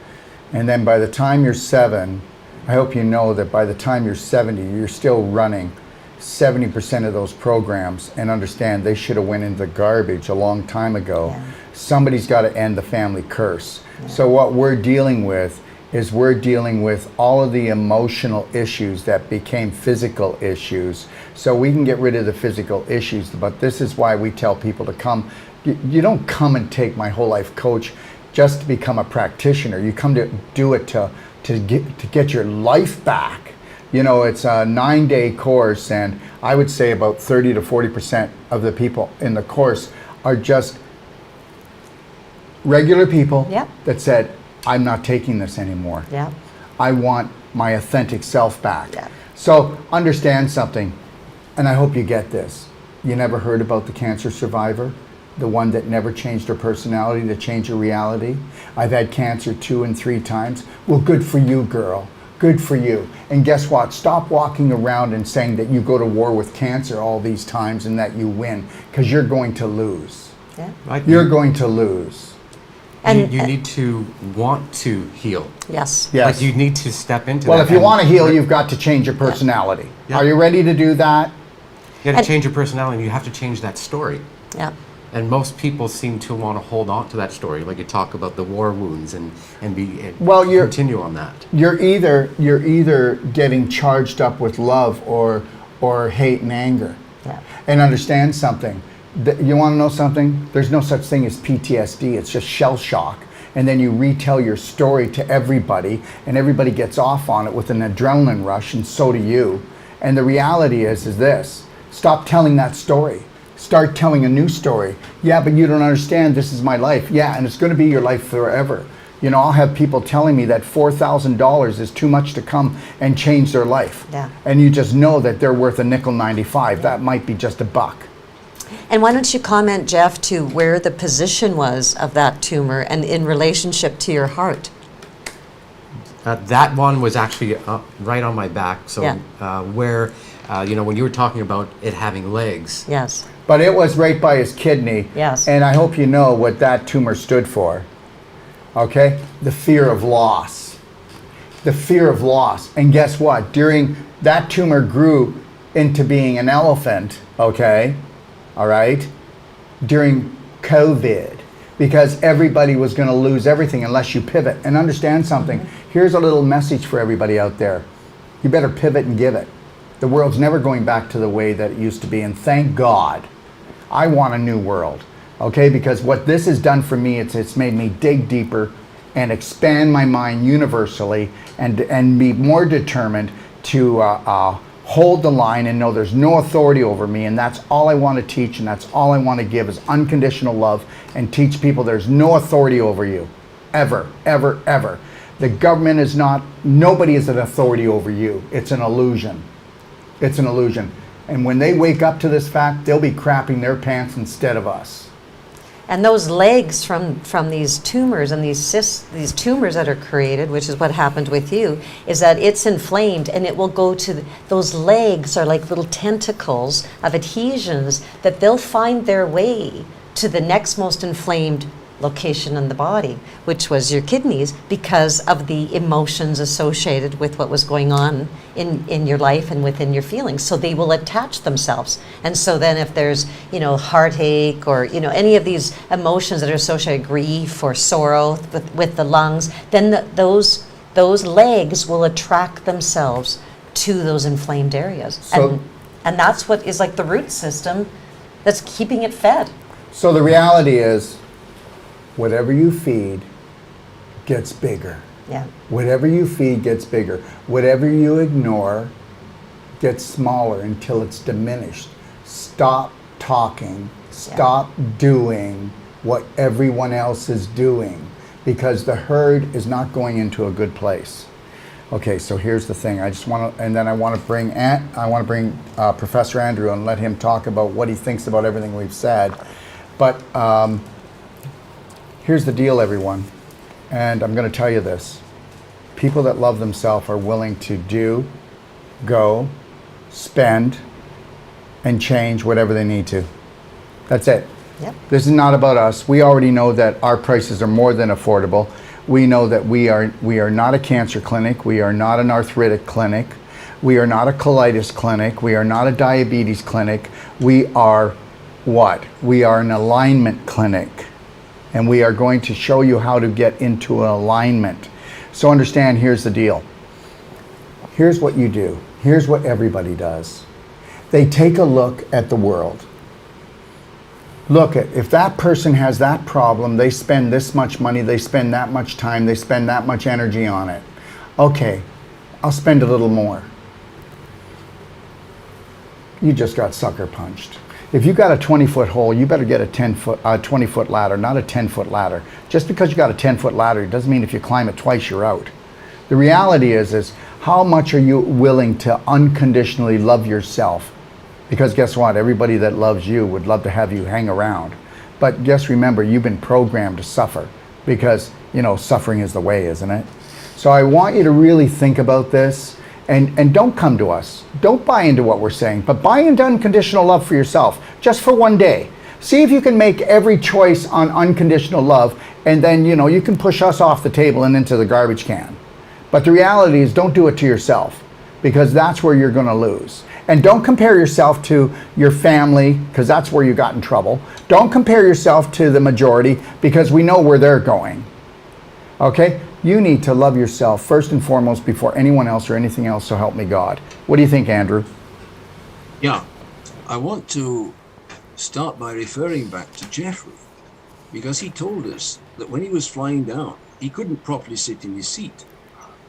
S1: And then by the time you're 7, I hope you know that by the time you're 70, you're still running 70% of those programs, and understand they should have went into the garbage a long time ago.
S3: Yeah.
S1: Somebody's got to end the family curse. Yeah. So what we're dealing with is all of the emotional issues that became physical issues, so we can get rid of the physical issues. But this is why we tell people to come. You don't come and take my whole life coach just to become a practitioner. You come to do it to get your life back. It's a 9-day course, and I would say about 30 to 40% of the people in the course are just regular people.
S3: Yep.
S1: That said, I'm not taking this anymore.
S3: Yeah.
S1: I want my authentic self back.
S3: Yeah.
S1: So understand something. and I hope you get this. You never heard about the cancer survivor? The one that never changed her personality to change her reality? I've had cancer 2 and 3 times. Well, good for you, girl. Good for you. And guess what? Stop walking around and saying that you go to war with cancer all these times and that you win, because you're going to lose.
S3: Yeah.
S4: Right?
S1: You're going to lose.
S3: And
S4: you need to want to heal.
S3: yes.
S1: Yes.
S4: Like you need to step into
S1: Well,
S4: that.
S1: if you
S4: and-
S1: want to heal, you've got to change your personality.
S4: Yeah.
S1: Are you ready to do that?
S4: You got
S3: And-
S4: to change your personality, and you have to change that story.
S3: Yeah.
S4: And most people seem to want to hold on to that story, like you talk about the war wounds and
S1: Well,
S4: continue on that.
S1: You're either getting charged up with love or hate and anger.
S3: Yeah.
S1: And understand something. You want to know something? There's no such thing as PTSD. It's just shell shock. And then you retell your story to everybody, and everybody gets off on it with an adrenaline rush, and so do you. And the reality is this: stop telling that story. Start telling a new story. Yeah, but you don't understand. This is my life. Yeah, and it's going to be your life forever. You know, I'll have people telling me that $4,000 is too much to come and change their life.
S3: Yeah.
S1: And you just know that they're worth a nickel 95. That might be just a buck.
S3: And why don't you comment, Jeff, to where the position was of that tumor and in relationship to your heart?
S4: That one was actually right on my back. So
S3: Yeah.
S4: where, when you were talking about it having legs,
S3: Yes.
S1: But it was right by his kidney.
S3: Yes.
S1: And I hope you know what that tumor stood for. Okay? The fear of loss. The fear of loss. And guess what? During that tumor grew into being an elephant, okay? All right? During COVID, because everybody was going to lose everything unless you pivot. And understand something. Here's a little message for everybody out there. You better pivot and give it. The world's never going back to the way that it used to be. And thank God. I want a new world, okay? Because what this has done for me, it's made me dig deeper and expand my mind universally and be more determined to hold the line and know there's no authority over me. And that's all I want to teach, and that's all I want to give is unconditional love and teach people there's no authority over you, ever, ever, ever. The government is not, nobody is an authority over you. It's an illusion. It's an illusion. And when they wake up to this fact, they'll be crapping their pants instead of us.
S3: And those legs from these tumors and these cysts, these tumors that are created, which is what happened with you, is that it's inflamed and it will go to, those legs are like little tentacles of adhesions that they'll find their way to the next most inflamed location in the body, which was your kidneys, because of the emotions associated with what was going on in your life and within your feelings. So they will attach themselves. And so then if there's, heartache or, any of these emotions that are associated, grief or sorrow with the lungs, then those legs will attract themselves to those inflamed areas.
S1: So-
S3: and that's what is like the root system that's keeping it fed.
S1: So the reality is, whatever you feed gets bigger.
S3: Yeah.
S1: Whatever you feed gets bigger. Whatever you ignore gets smaller until it's diminished. Stop talking. Stop doing what everyone else is doing, because the herd is not going into a good place. Okay, so here's the thing. I want to bring Professor Andrew and let him talk about what he thinks about everything we've said. But here's the deal, everyone, and I'm going to tell you this. People that love themselves are willing to do, go, spend, and change whatever they need to. That's it.
S3: Yep.
S1: This is not about us. We already know that our prices are more than affordable. We know that we are not a cancer clinic. We are not an arthritic clinic. We are not a colitis clinic. We are not a diabetes clinic. We are what? We are an alignment clinic. And we are going to show you how to get into an alignment. So understand, here's the deal. Here's what you do. Here's what everybody does. They take a look at the world. Look at, if that person has that problem, they spend this much money, they spend that much time, they spend that much energy on it. Okay, I'll spend a little more. You just got sucker punched. If you got a 20-foot hole, you better get a 20-foot ladder, not a 10-foot ladder. Just because you got a 10-foot ladder, it doesn't mean if you climb it twice, you're out. The reality is how much are you willing to unconditionally love yourself Because guess what? Everybody that loves you would love to have you hang around. But just remember, you've been programmed to suffer because, suffering is the way, isn't it? So I want you to really think about this and don't come to us. Don't buy into what we're saying, but buy into unconditional love for yourself, just for one day. See if you can make every choice on unconditional love, and then, you can push us off the table and into the garbage can. But the reality is, don't do it to yourself, because that's where you're going to lose. And don't compare yourself to your family, because that's where you got in trouble. Don't compare yourself to the majority, because we know where they're going. Okay? You need to love yourself first and foremost before anyone else or anything else, so help me God. What do you think, Andrew?
S2: Yeah, I want to start by referring back to Jeffrey, because he told us that when he was flying down, he couldn't properly sit in his seat.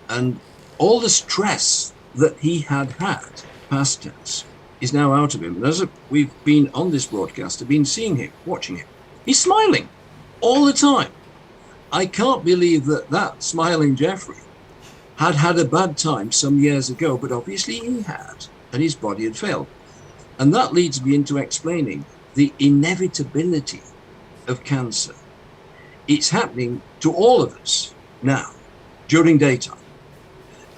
S2: And all the stress that he had, past tense, is now out of him. And as we've been on this broadcast, I've been seeing him, watching him. He's smiling all the time. I can't believe that smiling Jeffrey had a bad time some years ago, but obviously he had, and his body had failed. And that leads me into explaining the inevitability of cancer. It's happening to all of us now, during daytime.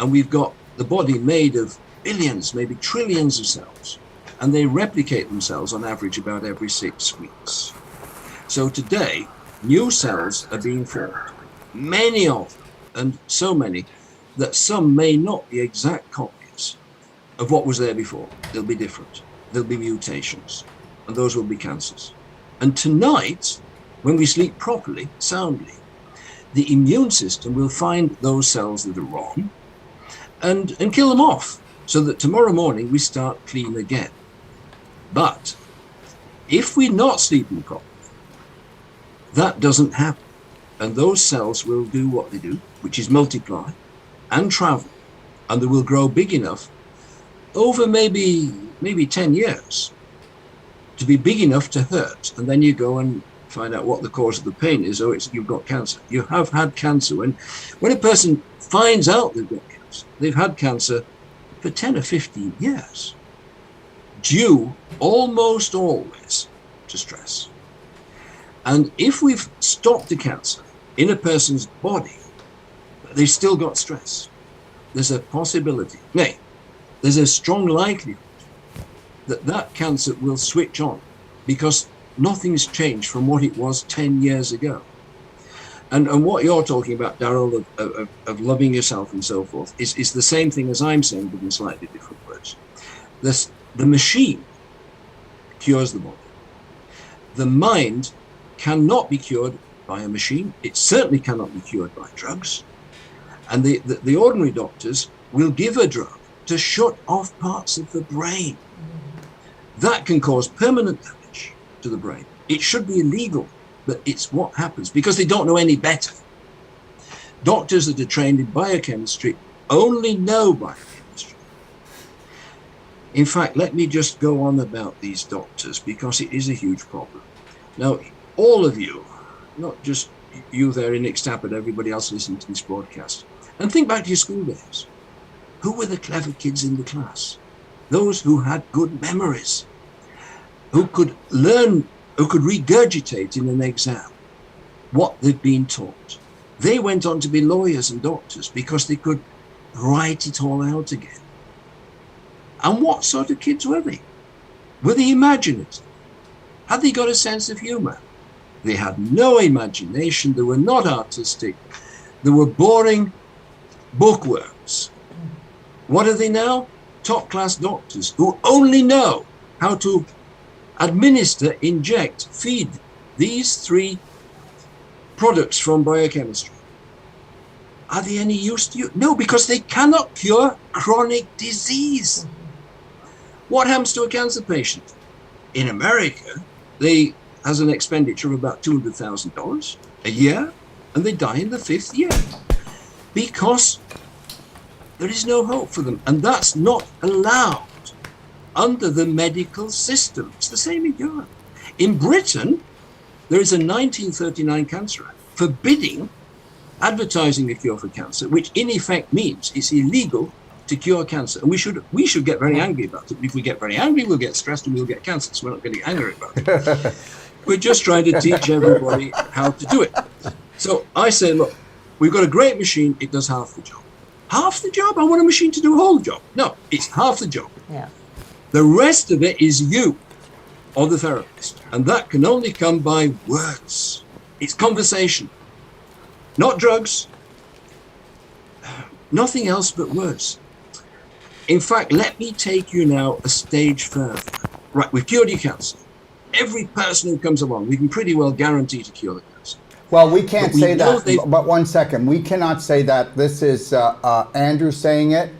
S2: And we've got the body made of billions, maybe trillions of cells, and they replicate themselves on average about every 6 weeks. So today, new cells are being formed, many of them, and so many that some may not be exact copies of what was there before. They'll be different. There'll be mutations, and those will be cancers. And tonight, when we sleep properly, soundly, the immune system will find those cells that are wrong and kill them off, so that tomorrow morning we start clean again. But if we're not sleeping properly, that doesn't happen. And those cells will do what they do, which is multiply and travel. And they will grow big enough over maybe 10 years to be big enough to hurt. And then you go and find out what the cause of the pain is. Oh, you've got cancer. You have had cancer. When a person finds out they've got cancer, they've had cancer for 10 or 15 years, due almost always to stress. And if we've stopped the cancer in a person's body, they've still got stress. There's a possibility, nay, there's a strong likelihood that cancer will switch on, because nothing's changed from what it was 10 years ago. And what you're talking about, Daryl, of loving yourself and so forth, is the same thing as I'm saying, but in slightly different words. The machine cures the body. The mind cannot be cured by a machine. It certainly cannot be cured by drugs. And the ordinary doctors will give a drug to shut off parts of the brain. That can cause permanent damage to the brain. It should be illegal, but it's what happens because they don't know any better. Doctors that are trained in biochemistry only know biochemistry. In fact, let me just go on about these doctors, because it is a huge problem. Now, all of you, not just you there in Ixtapa, but everybody else listening to this broadcast, and think back to your school days. Who were the clever kids in the class? Those who had good memories, who could learn, who could regurgitate in an exam what they'd been taught. They went on to be lawyers and doctors because they could write it all out again. And what sort of kids were they? Were they imaginative? Had they got a sense of humor? They had no imagination. They were not artistic. They were boring bookworms. What are they now? Top-class doctors who only know how to administer, inject, feed these 3 products from biochemistry. Are they any use to you? No, because they cannot cure chronic disease. What happens to a cancer patient? In America, they has an expenditure of about $200,000 a year, and they die in the 5th year because there is no hope for them. And that's not allowed under the medical system. It's the same in Europe. In Britain, there is a 1939 Cancer Act forbidding advertising a cure for cancer, which in effect means it's illegal to cure cancer. And we should get very angry about it. If we get very angry, we'll get stressed and we'll get cancer. So we're not getting angry about it. We're just trying to teach everybody how to do it. So I say, look, we've got a great machine. It does half the job. Half the job? I want a machine to do a whole job. No, it's half the job.
S3: Yeah.
S2: The rest of it is you or the therapist. And that can only come by words. It's conversation, not drugs, nothing else but words. In fact, let me take you now a stage further. Right, we've cured your cancer. Every person who comes along, we can pretty well guarantee to cure the cancer.
S1: Well, we can't say
S2: know
S1: that, but 1 second. We cannot say that. This is Andrew saying it,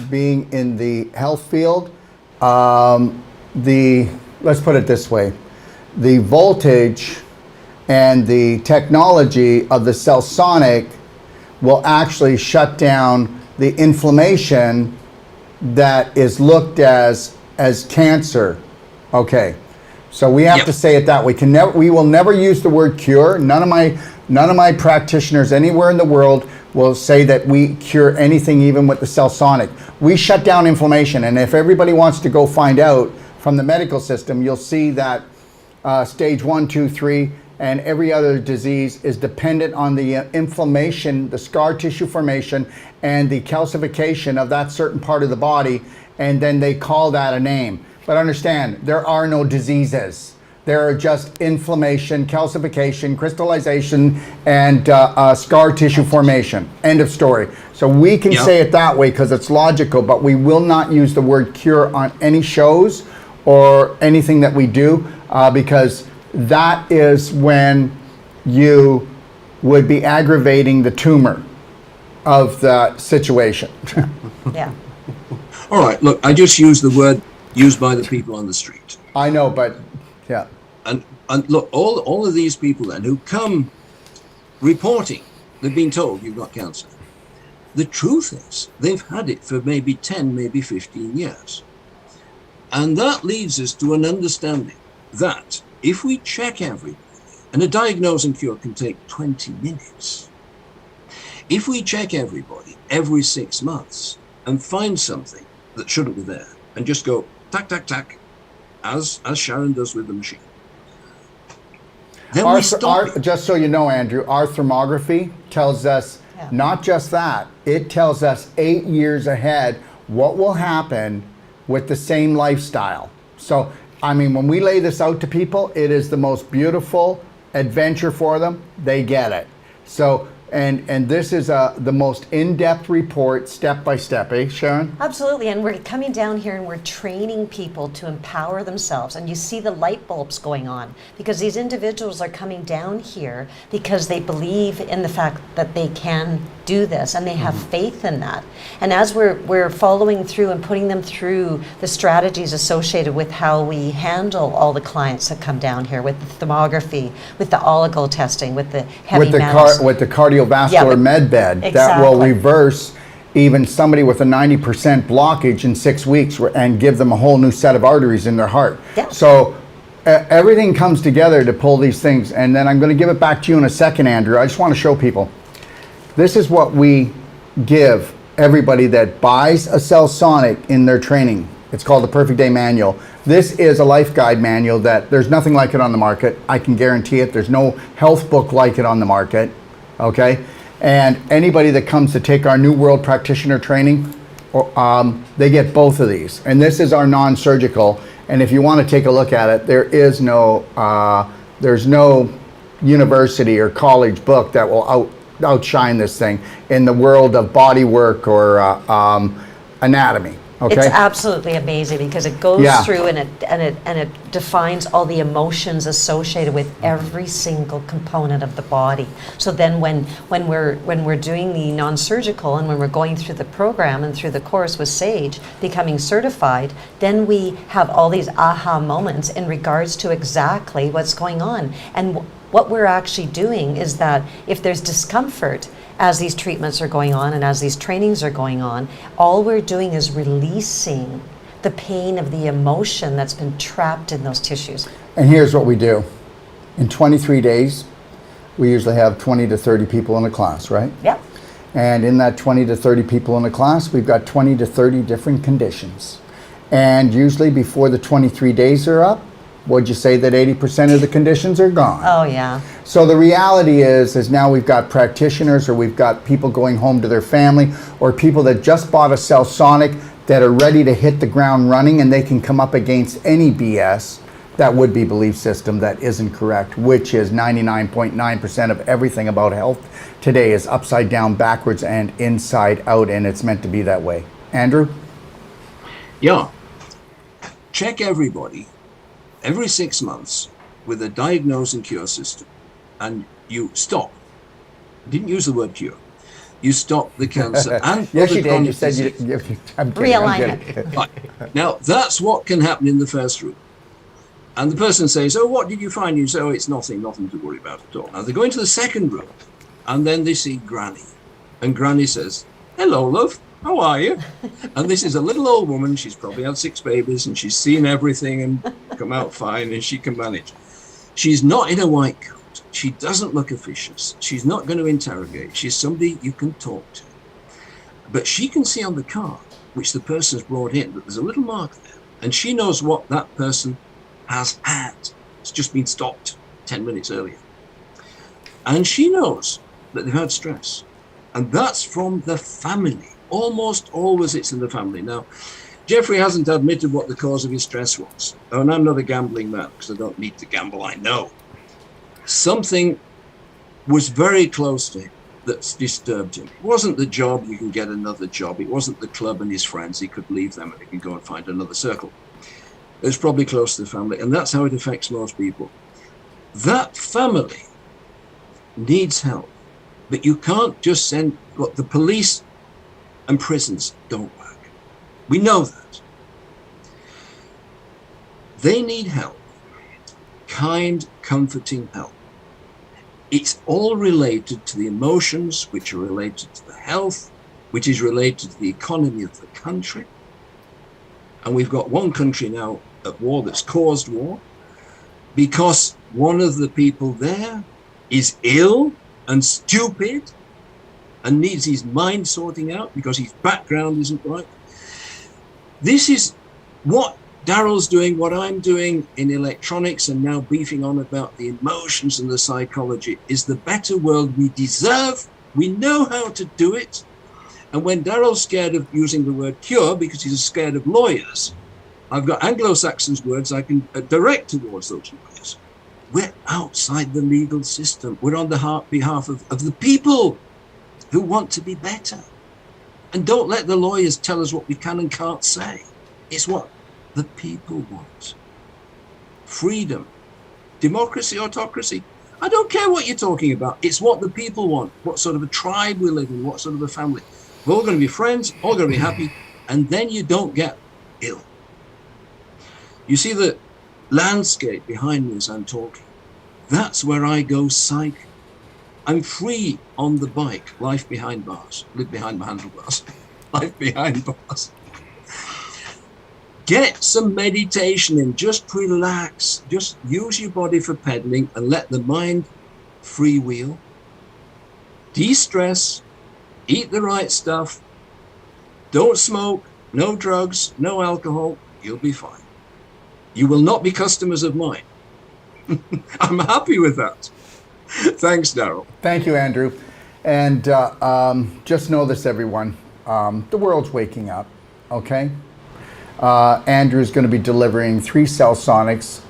S1: being in the health field. Let's put it this way. The voltage and the technology of the CellSonic will actually shut down the inflammation that is looked as cancer. Okay, so we have to say it that way. We will never use the word cure. None of my practitioners anywhere in the world will say that we cure anything, even with the CellSonic. We shut down inflammation, and if everybody wants to go find out from the medical system, you'll see that stage 1, 2, 3, and every other disease is dependent on the inflammation, the scar tissue formation, and the calcification of that certain part of the body, and then they call that a name. But understand, there are no diseases. There are just inflammation, calcification, crystallization, and scar tissue formation. End of story. So we can say it that way because it's logical, but we will not use the word cure on any shows or anything that we do because that is when you would be aggravating the tumor of the situation.
S3: Yeah.
S2: All right, look, I just use the word used by the people on the street.
S1: I know, but yeah.
S2: And look, all of these people then who come reporting, they've been told you've got cancer. The truth is they've had it for maybe 10, maybe 15 years. And that leads us to an understanding that if we check everybody, and a diagnose and cure can take 20 minutes. If we check everybody every 6 months and find something that shouldn't be there and just go tack, tack, tack, as Sharon does with the machine, then we stop it.
S1: Just so you know, Andrew, our thermography tells us not just that, it tells us 8 years ahead what will happen with the same lifestyle. So, I mean, when we lay this out to people, it is the most beautiful adventure for them. They get it. So, and this is the most in-depth report, step by step, eh, Sharon?
S3: Absolutely, and we're coming down here and we're training people to empower themselves, and you see the light bulbs going on because these individuals are coming down here because they believe in the fact that they can do this and they have faith in that. And as we're following through and putting them through the strategies associated with how we handle all the clients that come down here with the thermography, with the oligo testing, with the heavy metals.
S1: With the cardiovascular med bed that will reverse even somebody with a 90% blockage in 6 weeks and give them a whole new set of arteries in their heart.
S3: Yeah.
S1: So everything comes together to pull these things. And then I'm going to give it back to you in a second, Andrew. I just want to show people. This is what we give everybody that buys a CellSonic in their training. It's called the Perfect Day Manual. This is a life guide manual that there's nothing like it on the market. I can guarantee it. There's no health book like it on the market. Okay? And anybody that comes to take our New World Practitioner training, they get both of these. And this is our non-surgical. And if you want to take a look at it, there's no university or college book that will outshine this thing in the world of body work or anatomy. Okay?
S3: It's absolutely amazing because it goes through and it defines all the emotions associated with every single component of the body. So then when we're doing the non-surgical and when we're going through the program and through the course with Sage, becoming certified, then we have all these aha moments in regards to exactly what's going on. And what we're actually doing is that if there's discomfort as these treatments are going on and as these trainings are going on, all we're doing is releasing the pain of the emotion that's been trapped in those tissues.
S1: And here's what we do. In 23 days, we usually have 20 to 30 people in a class, right?
S3: Yep.
S1: And in that 20 to 30 people in the class, we've got 20 to 30 different conditions. And usually before the 23 days are up, would you say that 80% of the conditions are gone?
S3: Oh, yeah.
S1: So the reality is now we've got practitioners, or we've got people going home to their family, or people that just bought a CellSonic that are ready to hit the ground running, and they can come up against any BS that would-be belief system that isn't correct, which is 99.9% of everything about health today is upside down, backwards, and inside out, and it's meant to be that way. Andrew?
S2: Yeah. Check everybody every 6 months with a diagnose and cure system, and you stop. Didn't use the word cure. You stop the cancer and
S1: yes,
S2: other
S1: you did.
S2: chronic
S1: You said
S2: disease.
S1: I'm kidding.
S3: Realignment.
S2: Right. Now, that's what can happen in the first room. And the person says, oh, what did you find? You say, oh, it's nothing to worry about at all. Now, they go into the second room, and then they see Granny. And Granny says, hello, love. How are you? And this is a little old woman. She's probably had 6 babies, and she's seen everything and come out fine, and she can manage. She's not in a white coat. She doesn't look officious. She's not going to interrogate. She's somebody you can talk to. But she can see on the card, which the person's brought in, that there's a little mark there. And she knows what that person has had. It's just been stopped 10 minutes earlier. And she knows that they've had stress. And that's from the family. Almost always it's in the family. Now, Jeffrey hasn't admitted what the cause of his stress was. Oh, and I'm not a gambling man because I don't need to gamble, I know. Something was very close to him that's disturbed him. It wasn't the job, you can get another job. It wasn't the club and his friends, he could leave them and he can go and find another circle. It was probably close to the family, and that's how it affects most people. That family needs help, but you can't just send, what the police and prisons don't work. We know that. They need help. Kind, comforting help. It's all related to the emotions, which are related to the health, which is related to the economy of the country. And we've got one country now at war that's caused war because one of the people there is ill and stupid and needs his mind sorting out because his background isn't right. This is what Daryl's doing, what I'm doing in electronics, and now beefing on about the emotions and the psychology, is the better world we deserve. We know how to do it. And when Daryl's scared of using the word cure because he's scared of lawyers, I've got Anglo-Saxon's words I can direct towards those lawyers. We're outside the legal system. We're on the behalf of the people who want to be better. And don't let the lawyers tell us what we can and can't say. It's what the people want. Freedom, democracy, autocracy. I don't care what you're talking about. It's what the people want, what sort of a tribe we live in, what sort of a family. We're all going to be friends, all going to be happy, and then you don't get ill. You see the landscape behind me as I'm talking. That's where I go psych. I'm free on the bike, life behind bars, live behind my handlebars, life behind bars. Get some meditation in, just relax, just use your body for pedaling and let the mind freewheel. De-stress, eat the right stuff, don't smoke, no drugs, no alcohol, you'll be fine. You will not be customers of mine. I'm happy with that. Thanks, Daryl.
S1: Thank you, Andrew. And just know this, everyone. The world's waking up, okay? Andrew's going to be delivering 3 CellSonics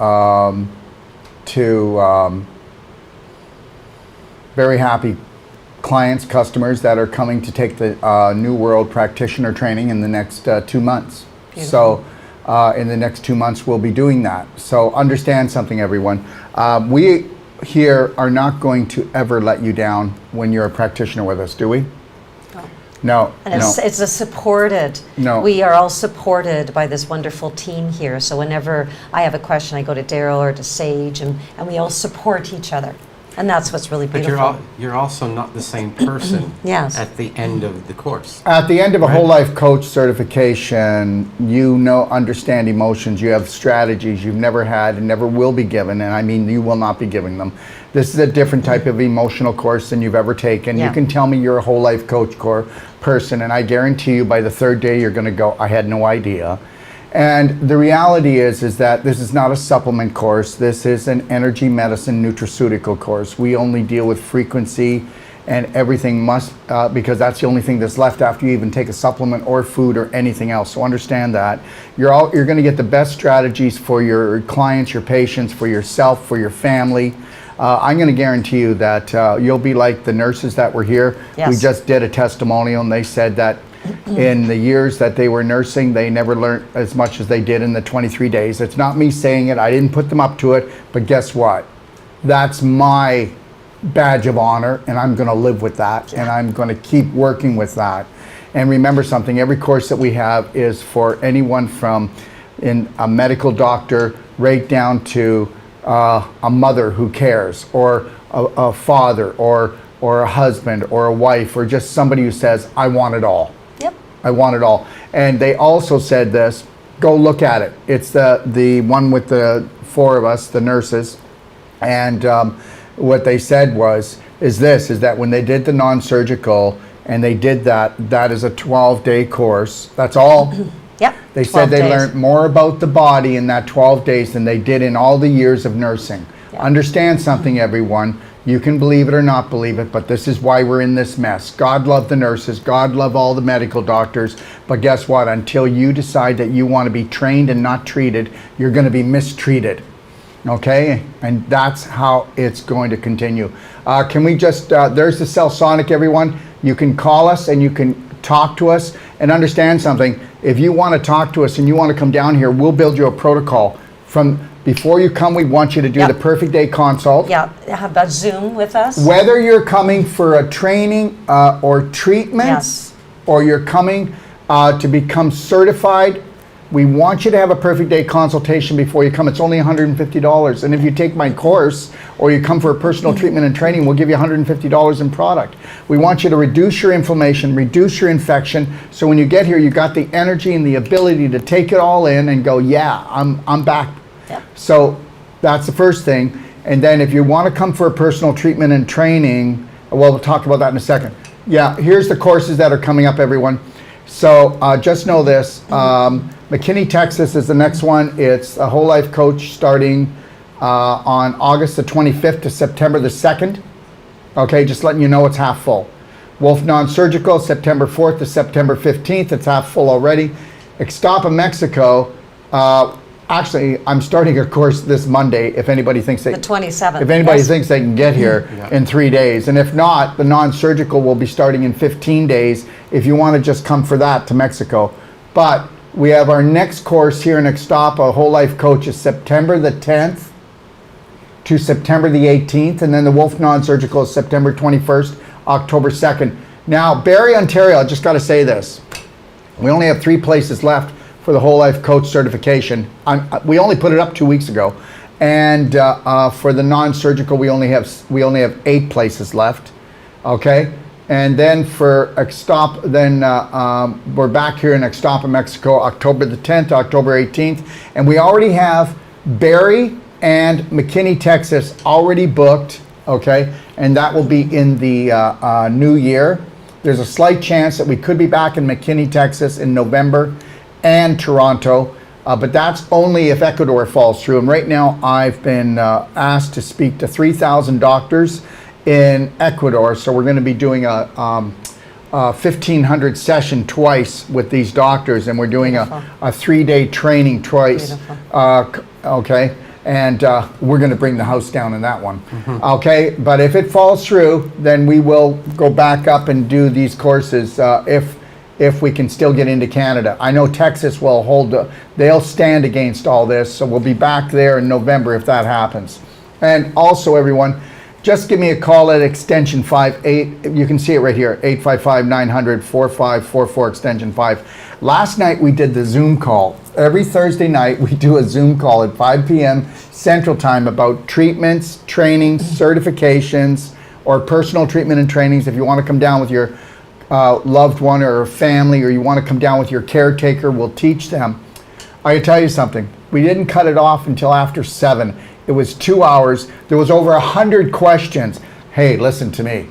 S1: to very happy clients, customers that are coming to take the New World Practitioner training in the next 2 months. Beautiful. So in the next 2 months, we'll be doing that. So understand something, everyone. We here are not going to ever let you down when you're a practitioner with us, do we? No.
S3: And it's a supported.
S1: No.
S3: We are all supported by this wonderful team here. So whenever I have a question, I go to Daryl or to Sage, and we all support each other. And that's what's really
S4: But
S3: beautiful.
S4: you're also not the same person
S3: Yes.
S4: at the end of the course.
S1: At the end of a
S4: Right.
S1: whole life coach certification, you understand emotions, you have strategies you've never had and never will be given, and I mean you will not be giving them. This is a different type of emotional course than you've ever taken.
S3: Yeah.
S1: You can tell me you're a whole life coach person, and I guarantee you by the third day you're going to go, I had no idea. And the reality is that this is not a supplement course. This is an energy medicine nutraceutical course. We only deal with frequency, and everything must, because that's the only thing that's left after you even take a supplement or food or anything else. So understand that. You're going to get the best strategies for your clients, your patients, for yourself, for your family. I'm going to guarantee you that you'll be like the nurses that were here.
S3: Yes.
S1: We just did a testimonial, and they said that in the years that they were nursing, they never learned as much as they did in the 23 days. It's not me saying it. I didn't put them up to it. But guess what? That's my badge of honor, and I'm going to live with that, and I'm going to keep working with that. And remember something, every course that we have is for anyone from a medical doctor right down to a mother who cares, or a father, or a husband, or a wife, or just somebody who says, I want it all.
S3: Yep.
S1: I want it all. And they also said this, go look at it. It's the one with the four of us, the nurses. And what they said is that when they did the non-surgical and they did that is a 12-day course. That's all.
S3: Yep.
S1: They said
S3: 12
S1: they
S3: days.
S1: learned more about the body in that 12 days than they did in all the years of nursing.
S3: Yeah.
S1: Understand something, everyone. You can believe it or not believe it, but this is why we're in this mess. God love the nurses. God love all the medical doctors. But guess what? Until you decide that you want to be trained and not treated, you're going to be mistreated. Okay? And that's how it's going to continue. Can we just, there's the CellSonic, everyone. You can call us and you can talk to us, and understand something. If you want to talk to us and you want to come down here, we'll build you a protocol. From before you come, we want you to do
S3: Yep.
S1: the perfect day consult.
S3: Yeah. Have a Zoom with us.
S1: Whether you're coming for a training or treatment,
S3: Yes.
S1: or you're coming to become certified, we want you to have a perfect day consultation before you come. It's only $150. And if you take my course or you come for a personal treatment and training, we'll give you $150 in product. We want you to reduce your inflammation, reduce your infection, so when you get here, you got the energy and the ability to take it all in and go, yeah, I'm back.
S3: Yep.
S1: So that's the first thing. And then if you want to come for a personal treatment and training, well, we'll talk about that in a second. Yeah, here's the courses that are coming up, everyone. So just know this, McKinney, Texas is the next one. It's a whole life coach starting on August the 25th to September the 2nd. Okay, just letting you know it's half full. Wolf Non-Surgical, September 4th to September 15th. It's half full already. Ixtapa, Mexico. Actually, I'm starting a course this Monday if anybody thinks
S3: The 27th.
S1: if anybody
S3: yes.
S1: thinks they can get here in 3 days. And if not, the non-surgical will be starting in 15 days if you want to just come for that to Mexico. But we have our next course here in Ixtapa, Whole Life Coach, is September the 10th to September the 18th. And then the Wolf Non-Surgical is September 21st, October 2nd. Now, Barrie, Ontario, I just got to say this. We only have 3 places left for the Whole Life Coach certification. We only put it up 2 weeks ago. And for the non-surgical, we only have 8 places left. Okay? And then for Ixtapa, we're back here in Ixtapa, Mexico, October the 10th, October 18th. And we already have Barrie and McKinney, Texas already booked, okay? And that will be in the new year. There's a slight chance that we could be back in McKinney, Texas in November and Toronto, but that's only if Ecuador falls through. And right now I've been asked to speak to 3,000 doctors in Ecuador, so we're going to be doing a 1,500 session twice with these doctors, and we're doing a 3-day training twice. Okay, and we're going to bring the house down in that one. Okay, but if it falls through, then we will go back up and do these courses if we can still get into Canada. I know Texas will they'll stand against all this, so we'll be back there in November if that happens. And also, everyone, just give me a call at extension 58. You can see it right here, 855-900-4544, extension 5. Last night we did the Zoom call, every Thursday night, we do a Zoom call at 5 p.m. Central Time about treatments, trainings, certifications, or personal treatment and trainings. If you want to come down with your loved one or family, or you want to come down with your caretaker, we'll teach them. I can tell you something. We didn't cut it off until after 7. It was 2 hours. There was over 100 questions. Hey, listen to me.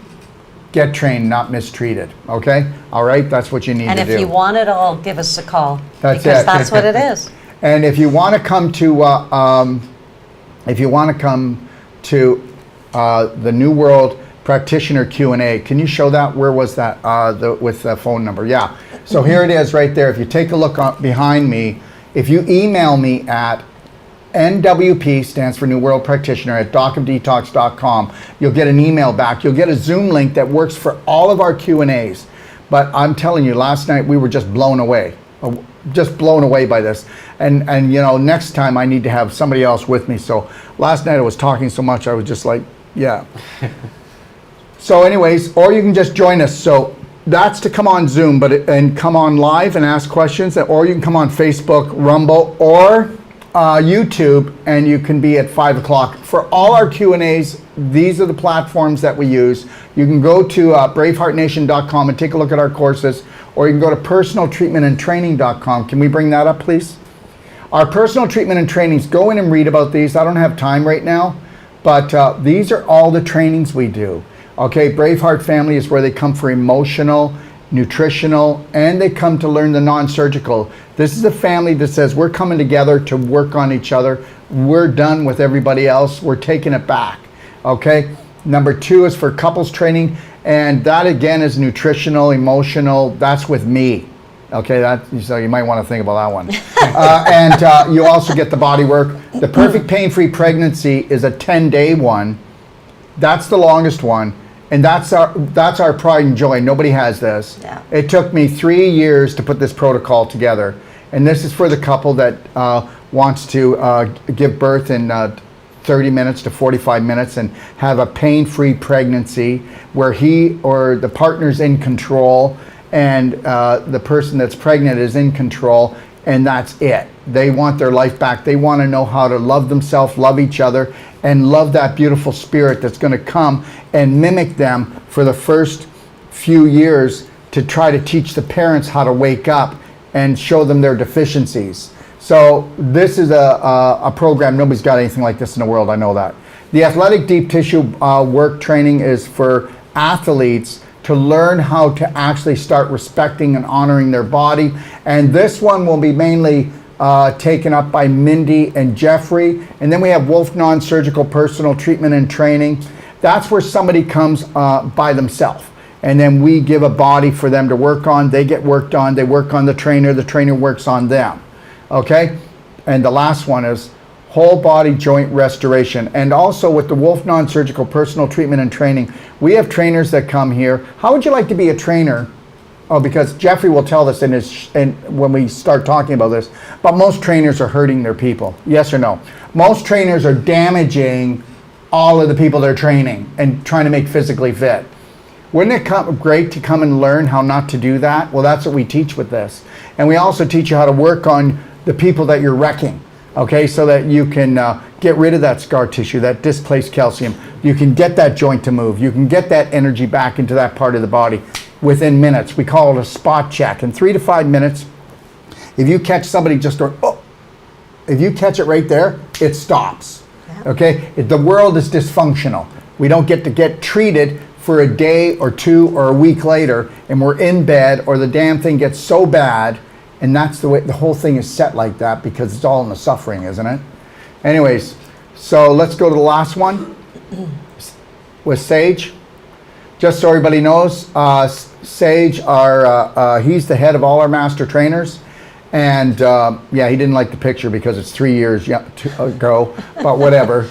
S1: Get trained, not mistreated. Okay? All right? That's what you need to do.
S3: And if you want it all, give us a call.
S1: That's
S3: because
S1: it.
S3: that's what it is.
S1: And if you want to come to, the New World Practitioner Q&A, can you show that? Where was that? With the phone number. Yeah. So here it is right there. If you take a look behind me, if you email me at NWP, stands for New World Practitioner, at docofdetox.com, you'll get an email back. You'll get a Zoom link that works for all of our Q&As. But I'm telling you, last night we were just blown away. Just blown away by this. And you know, next time I need to have somebody else with me. So last night I was talking so much, I was just like, yeah. So anyways, or you can just join us. So that's to come on Zoom, and come on live and ask questions, or you can come on Facebook, Rumble, or YouTube, and you can be at 5 o'clock. For all our Q&As, these are the platforms that we use. You can go to braveheartnation.com and take a look at our courses, or you can go to personaltreatmentandtraining.com. Can we bring that up, please? Our personal treatment and trainings, go in and read about these. I don't have time right now, but these are all the trainings we do. Okay, Braveheart Family is where they come for emotional, nutritional, and they come to learn the non-surgical. This is a family that says we're coming together to work on each other. We're done with everybody else. We're taking it back. Okay, number 2 is for couples training, and that again is nutritional, emotional. That's with me. Okay, so you might want to think about that one. And you also get the body work. The Perfect Pain-Free Pregnancy is a 10-day one. That's the longest one. And that's our pride and joy. Nobody has this.
S3: Yeah.
S1: It took me 3 years to put this protocol together. And this is for the couple that wants to give birth in 30 minutes to 45 minutes and have a pain-free pregnancy where he or the partner's in control and the person that's pregnant is in control, and that's it. They want their life back. They want to know how to love themselves, love each other, and love that beautiful spirit that's going to come and mimic them for the first few years to try to teach the parents how to wake up and show them their deficiencies. So this is a program. Nobody's got anything like this in the world. I know that. The Athletic Deep Tissue Work Training is for athletes to learn how to actually start respecting and honoring their body. And this one will be mainly taken up by Mindy and Jeffrey. And then we have Wolf Non-Surgical Personal Treatment and Training. That's where somebody comes by themselves. And then we give a body for them to work on. They get worked on. They work on the trainer works on them. Okay? And the last one is Whole Body Joint Restoration. And also with the Wolf Non-Surgical Personal Treatment and Training, we have trainers that come here. How would you like to be a trainer? Oh, because Jeffrey will tell us when we start talking about this, but most trainers are hurting their people. Yes or no? Most trainers are damaging all of the people they're training and trying to make physically fit. Wouldn't it great to come and learn how not to do that? Well, that's what we teach with this. And we also teach you how to work on the people that you're wrecking, okay, so that you can get rid of that scar tissue, that displaced calcium. You can get that joint to move. You can get that energy back into that part of the body within minutes. We call it a spot check. In 3 to 5 minutes, if you catch somebody just going, oh, if you catch it right there, it stops. Yeah. Okay? The world is dysfunctional. We don't get to get treated for a day or 2 or a week later, and we're in bed, or the damn thing gets so bad, and that's the way the whole thing is set like that, because it's all in the suffering, isn't it? Anyways, so let's go to the last one with Sage. Just so everybody knows, Sage, he's the head of all our master trainers. And yeah, he didn't like the picture because it's 3 years ago, but whatever.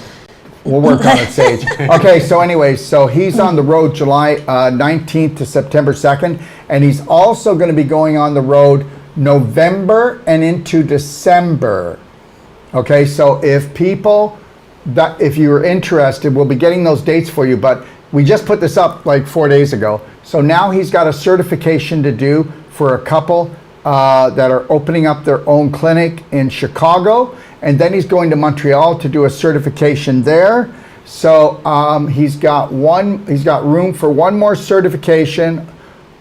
S1: We'll work on it, Sage. Okay, so anyways, so he's on the road July 19th to September 2nd. And he's also going to be going on the road November and into December. Okay, so if you're interested, we'll be getting those dates for you, but we just put this up like 4 days ago. So now he's got a certification to do for a couple that are opening up their own clinic in Chicago, and then he's going to Montreal to do a certification there. So he's got room for one more certification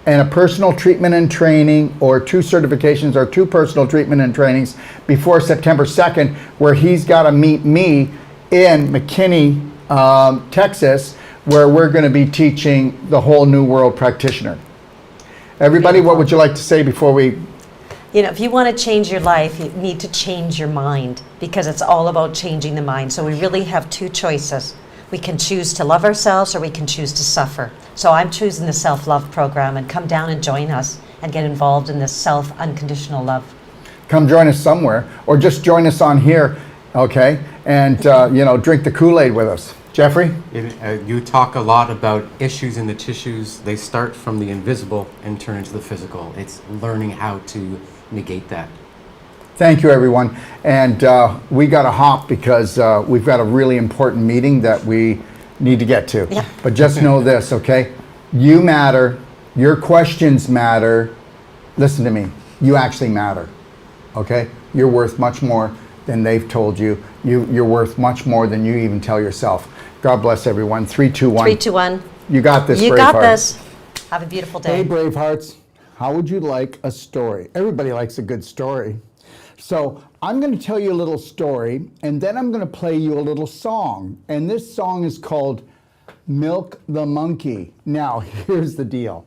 S1: and a personal treatment and training, or 2 certifications or 2 personal treatment and trainings before September 2nd, where he's got to meet me in McKinney, Texas, where we're going to be teaching the whole New World practitioner. Everybody, what would you like to say before we...
S3: You know, if you want to change your life, you need to change your mind, because it's all about changing the mind. So we really have 2 choices. We can choose to love ourselves, or we can choose to suffer. So I'm choosing the self-love program, and come down and join us and get involved in this self-unconditional love.
S1: Come join us somewhere, or just join us on here, okay? And, drink the Kool-Aid with us. Jeffrey?
S4: You talk a lot about issues in the tissues. They start from the invisible and turn into the physical. It's learning how to negate that.
S1: Thank you, everyone. And we got to hop because we've got a really important meeting that we need to get to.
S3: Yeah.
S1: But just know this, okay? You matter. Your questions matter. Listen to me. You actually matter, okay? You're worth much more than they've told you. You're worth much more than you even tell yourself. God bless everyone. 3, 2, 1.
S3: 3, 2, 1.
S1: You got this,
S3: You
S1: Braveheart.
S3: got this. Have a beautiful day.
S1: Hey, Bravehearts. How would you like a story? Everybody likes a good story. So I'm going to tell you a little story, and then I'm going to play you a little song. And this song is called Milk the Monkey. Now, here's the deal.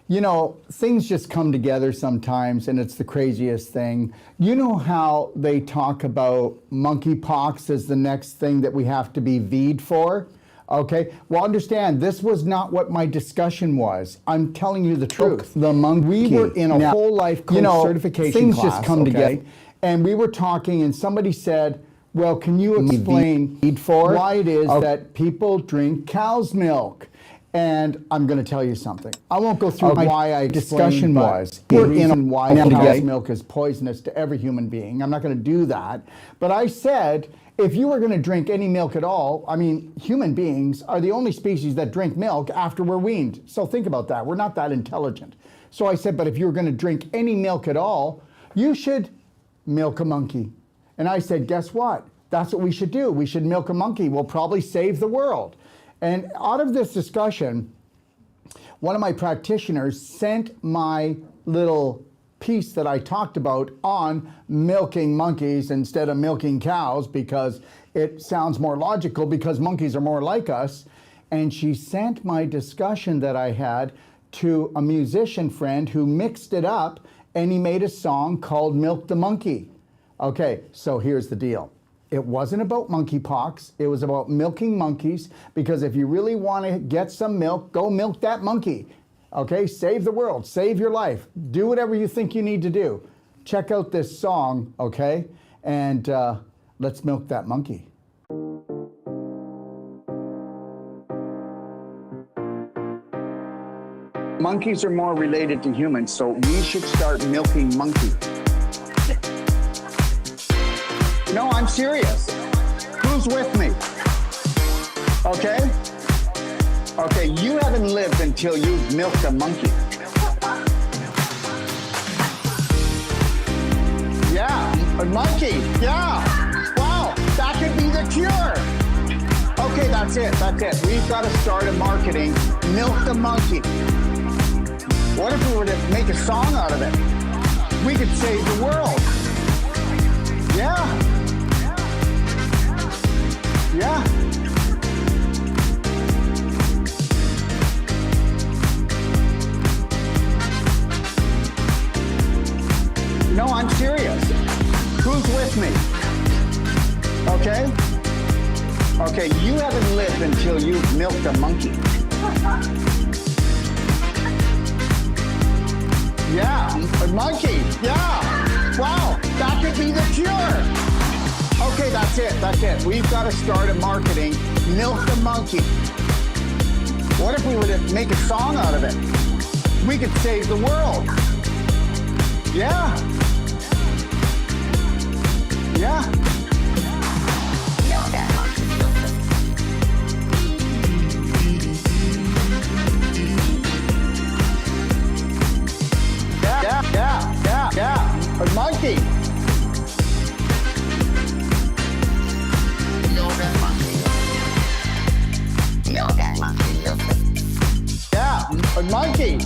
S1: You know, things just come together sometimes, and it's the craziest thing. You know how they talk about monkeypox as the next thing that we have to be V'd for? Okay, well, understand, this was not what my discussion was. I'm telling you the truth. The monkey. We were in a whole life coach certification
S5: things
S1: class,
S5: just come together.
S1: and we were talking, and somebody said, well, can you explain why it is that people drink cow's milk? And I'm going to tell you something. I won't go through why I discussion was. We're in why cow's milk is poisonous to every human being. I'm not going to do that. But I said, if you were going to drink any milk at all, I mean, human beings are the only species that drink milk after we're weaned. So think about that. We're not that intelligent. So I said, but if you were going to drink any milk at all, you should milk a monkey. And I said, guess what? That's what we should do. We should milk a monkey. We'll probably save the world. And out of this discussion, one of my practitioners sent my little piece that I talked about on milking monkeys instead of milking cows, because it sounds more logical, because monkeys are more like us. And she sent my discussion that I had to a musician friend who mixed it up, and he made a song called Milk the Monkey. Okay, so here's the deal. It wasn't about monkeypox. It was about milking monkeys, because if you really want to get some milk, go milk that monkey. Okay, save the world, save your life. Do whatever you think you need to do. Check out this song, okay? And let's milk that monkey. Monkeys are more related to humans, so we should start milking monkeys. No, I'm serious. Who's with me? Okay? Okay, you haven't lived until you've milked a monkey. Yeah, a monkey, yeah. Wow, that could be the cure. Okay, that's it. We've got to start a marketing, milk the monkey. What if we were to make a song out of it? We could save the world. Yeah. Yeah. No, I'm serious. Who's with me? Okay? Okay, you haven't lived until you've milked a monkey. Yeah, a monkey. Yeah. Wow, that could be the cure. Okay, that's it. We've got to start a marketing, milk the monkey. What if we were to make a song out of it? We could save the world. Yeah. Yeah. Yeah. Yeah, a monkey.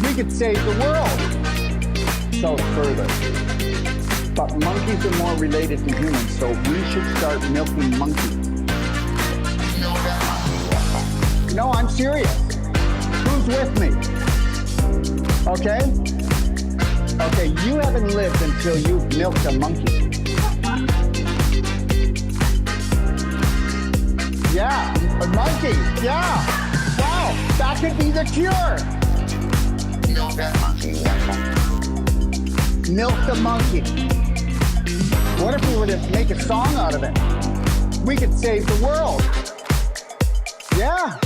S1: We could save the world. So further. But monkeys are more related to humans, so we should start milking monkeys. No, I'm serious. Who's with me? Okay? Okay, you haven't lived until you've milked a monkey. Yeah, a monkey. Yeah. Wow, that could be the cure. Milk the monkey. What if we were to make a song out of it? We could save the world. Yeah.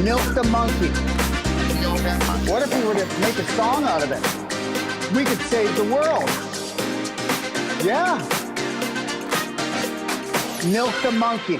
S1: Milk the monkey. What if we were to make a song out of it? We could save the world. Yeah. Milk the monkey.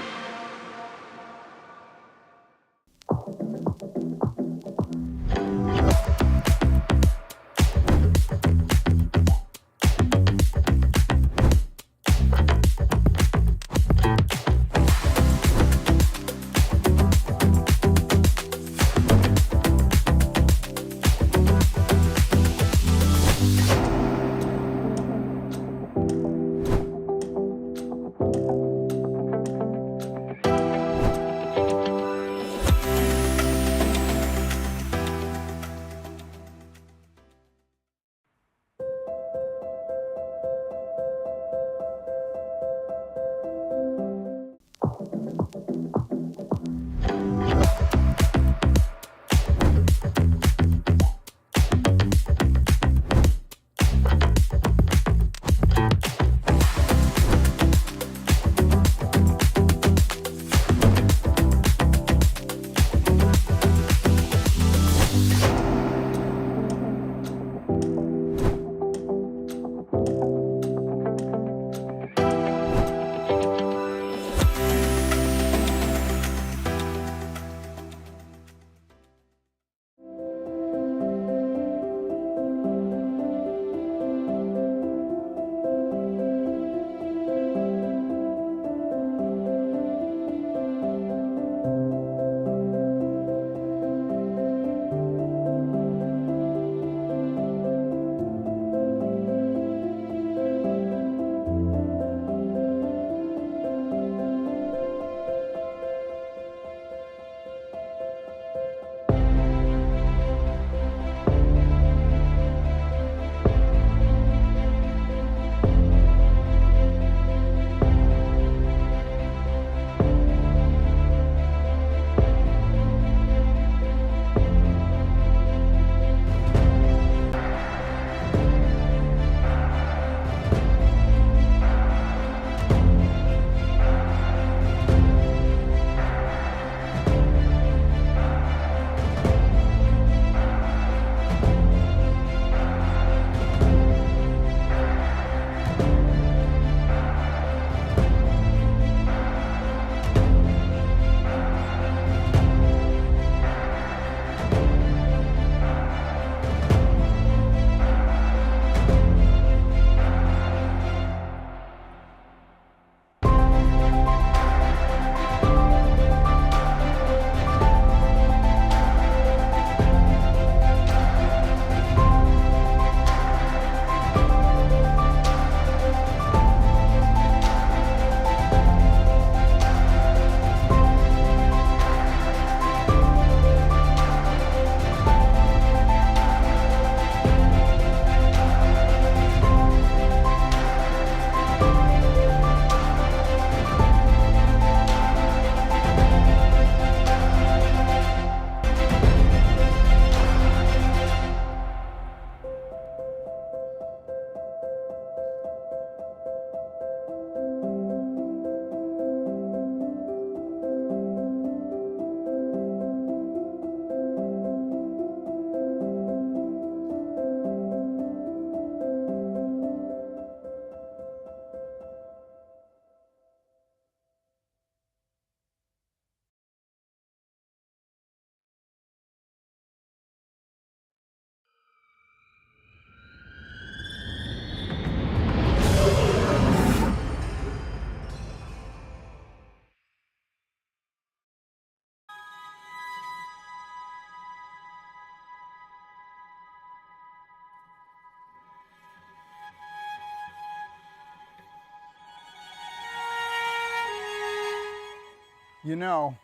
S1: You know,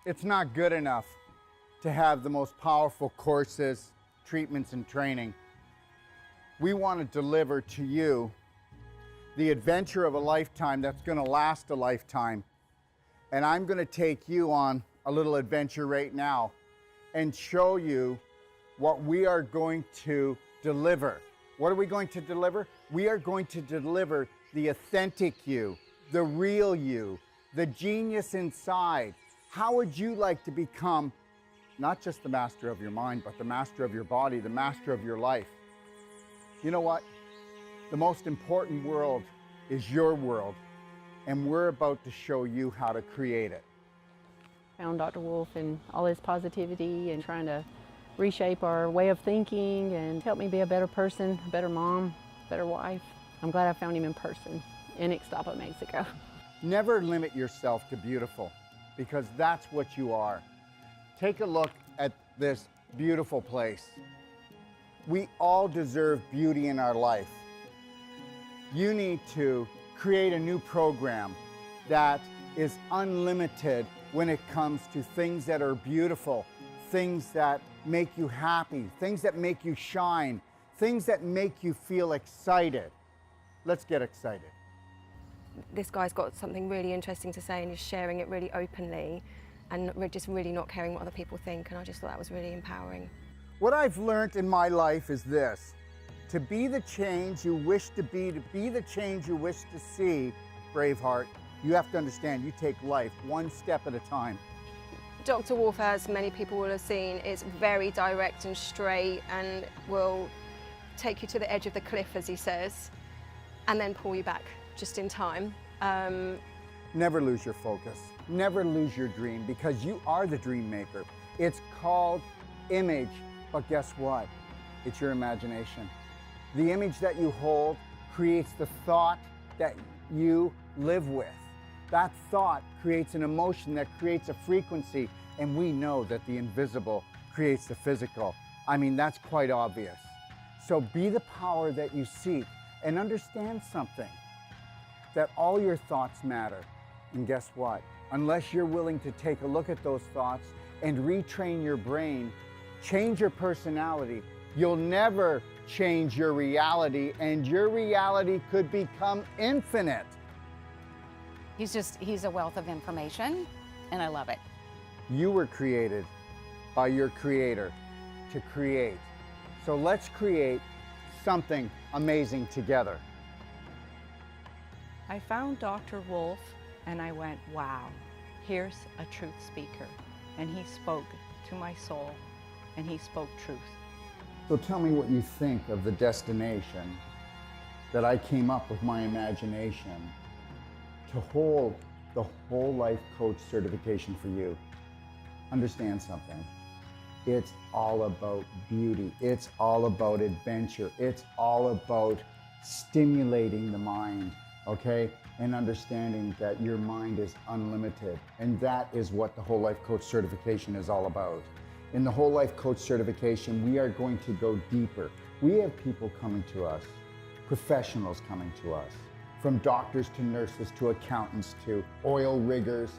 S1: it's not good enough to have the most powerful courses, treatments, and training. We want to deliver to you the adventure of a lifetime that's going to last a lifetime. And I'm going to take you on a little adventure right now and show you what we are going to deliver. What are we going to deliver? We are going to deliver the authentic you, the real you, the genius inside. How would you like to become not just the master of your mind, but the master of your body, the master of your life? You know what? The most important world is your world, and we're about to show you how to create it.
S5: Found Dr. Wolf and all his positivity and trying to reshape our way of thinking and help me be a better person, a better mom, better wife. I'm glad I found him in person in Ixtapa, Mexico.
S1: Never limit yourself to beautiful, because that's what you are. Take a look at this beautiful place. We all deserve beauty in our life. You need to create a new program that is unlimited when it comes to things that are beautiful, things that make you happy, things that make you shine, things that make you feel excited. Let's get excited.
S6: This guy's got something really interesting to say and he's sharing it really openly and just really not caring what other people think, and I just thought that was really empowering.
S1: What I've learned in my life is this: to be the change you wish to be the change you wish to see, Braveheart, you have to understand you take life one step at a time.
S6: Dr. Wolf, as many people will have seen, is very direct and straight and will take you to the edge of the cliff, as he says, and then pull you back just in time.
S1: Never lose your focus. Never lose your dream, because you are the dream maker. It's called image, but guess what? It's your imagination. The image that you hold creates the thought that you live with. That thought creates an emotion that creates a frequency, and we know that the invisible creates the physical. I mean, that's quite obvious. So be the power that you seek, and understand something, that all your thoughts matter. And guess what? Unless you're willing to take a look at those thoughts and retrain your brain, change your personality, you'll never change your reality, and your reality could become infinite.
S7: He's a wealth of information, and I love it.
S1: You were created by your creator to create. So let's create something amazing together.
S8: I found Dr. Wolf and I went, wow, here's a truth speaker. And he spoke to my soul, and he spoke truth.
S1: So tell me what you think of the destination that I came up with my imagination to hold the whole life coach certification for you. Understand something. It's all about beauty. It's all about adventure. It's all about stimulating the mind, okay? And understanding that your mind is unlimited. And that is what the whole life coach certification is all about. In the whole life coach certification, we are going to go deeper. We have people coming to us, professionals coming to us, from doctors to nurses to accountants to oil riggers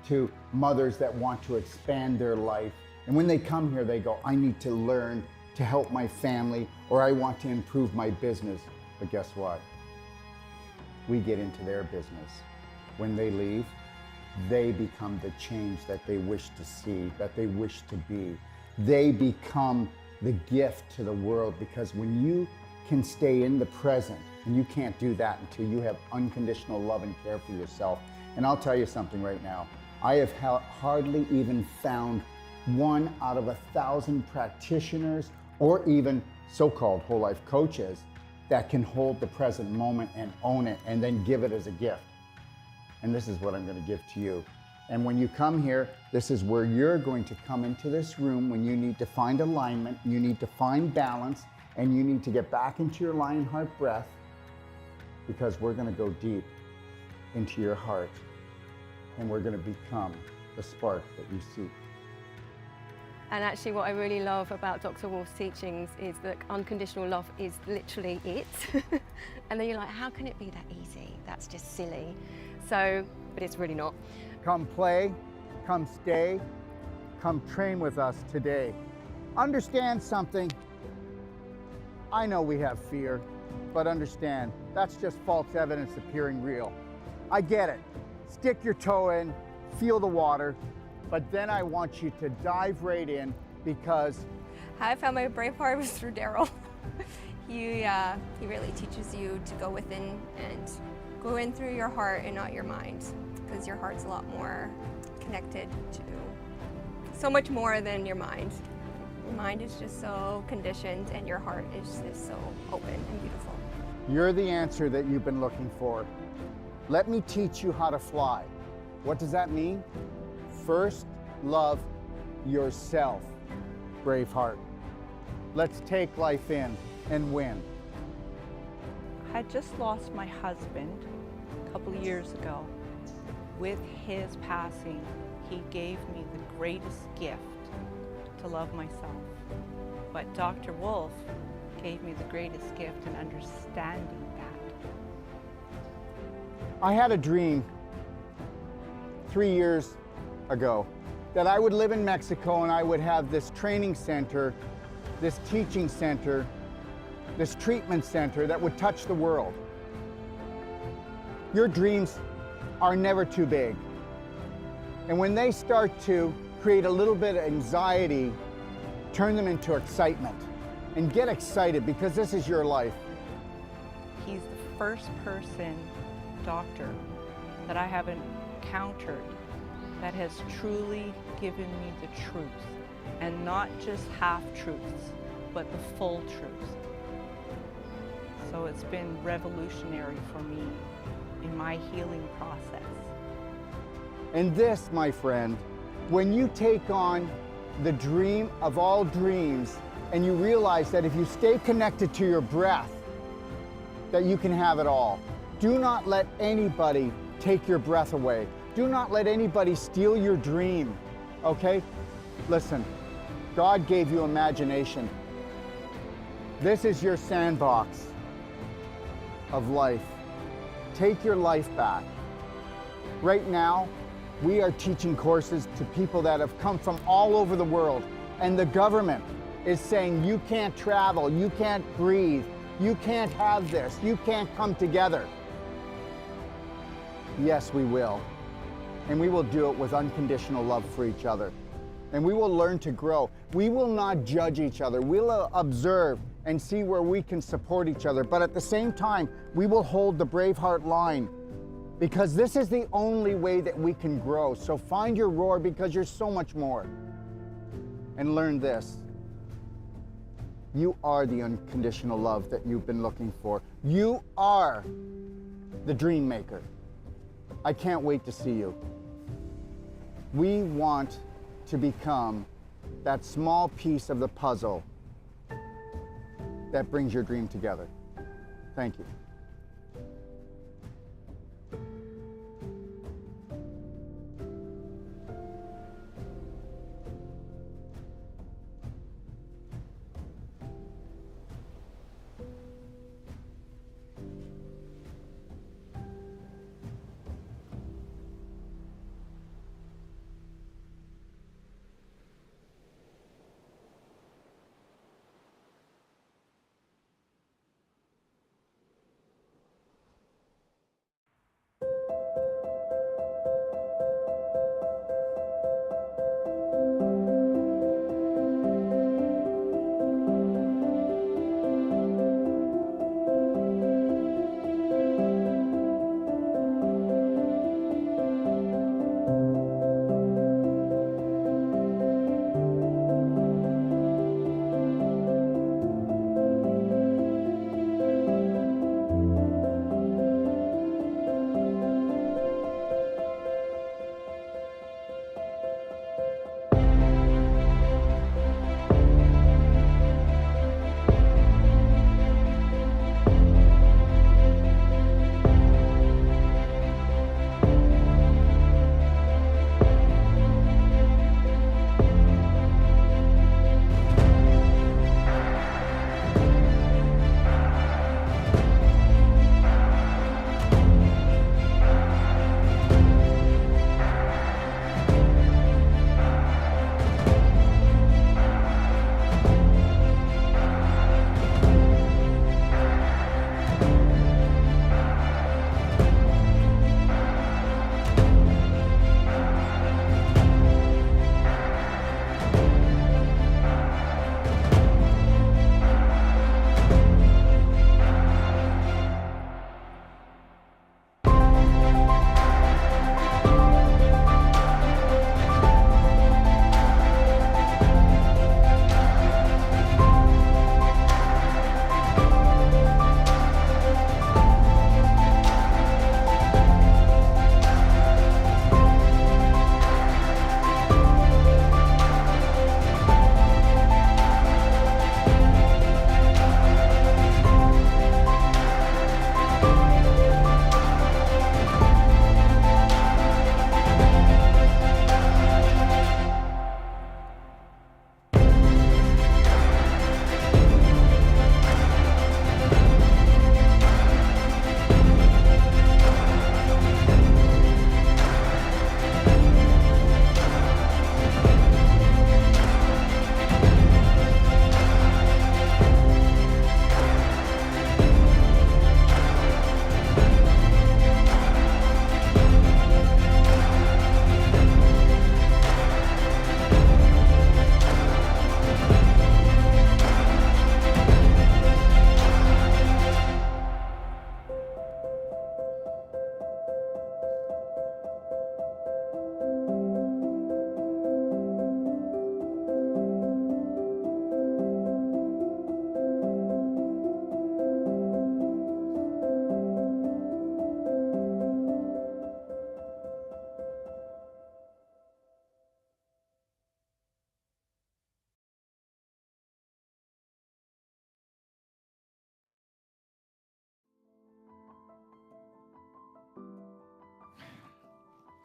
S1: to mothers that want to expand their life. And when they come here, they go, I need to learn to help my family, or I want to improve my business. But guess what? We get into their business. When they leave, they become the change that they wish to see, that they wish to be. They become the gift to the world, because when you can stay in the present, and you can't do that until you have unconditional love and care for yourself. And I'll tell you something right now. I have hardly even found 1 out of 1,000 practitioners, or even so-called whole life coaches, that can hold the present moment and own it and then give it as a gift. And this is what I'm going to give to you. And when you come here, this is where you're going to come into this room when you need to find alignment, you need to find balance, and you need to get back into your lion heart breath, because we're going to go deep into your heart, and we're going to become the spark that you seek.
S6: And actually what I really love about Dr. Wolf's teachings is that unconditional love is literally it. And then you're like, how can it be that easy? That's just silly. So, but it's really not.
S1: Come play, come stay, come train with us today. Understand something. I know we have fear, but understand, that's just false evidence appearing real. I get it. Stick your toe in, feel the water, but then I want you to dive right in because
S9: How I found my brave heart was through Daryl. He really teaches you to go within and go in through your heart and not your mind, because your heart's a lot more connected to so much more than your mind. Your mind is just so conditioned and your heart is just so open and beautiful.
S1: you're the answer that you've been looking for. Let me teach you how to fly. What does that mean? First, love yourself, Braveheart. Let's take life in and win.
S8: I had just lost my husband a couple of years ago. With his passing, he gave me the greatest gift to love myself. But Dr. Wolf gave me the greatest gift in understanding that.
S1: I had a dream 3 years ago that I would live in Mexico and I would have this training center, this teaching center, this treatment center that would touch the world. Your dreams are never too big. And when they start to create a little bit of anxiety, turn them into excitement. And get excited because this is your life.
S8: He's the first doctor that I have encountered that has truly given me the truth, and not just half-truths, but the full truth. So it's been revolutionary for me in my healing process.
S1: And this, my friend, when you take on the dream of all dreams and you realize that if you stay connected to your breath, that you can have it all. Do not let anybody take your breath away. Do not let anybody steal your dream, okay? Listen, God gave you imagination. This is your sandbox of life. Take your life back. Right now, we are teaching courses to people that have come from all over the world, and the government is saying you can't travel, you can't breathe, you can't have this, you can't come together. Yes, we will. And we will do it with unconditional love for each other. And we will learn to grow. We will not judge each other. We'll observe and see where we can support each other. But at the same time, we will hold the Braveheart line, because this is the only way that we can grow. So find your roar, because you're so much more. And learn this. You are the unconditional love that you've been looking for. You are the dream maker. I can't wait to see you. We want to become that small piece of the puzzle that brings your dream together. Thank you.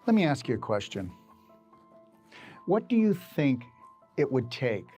S1: Let me ask you a question. What do you think it would take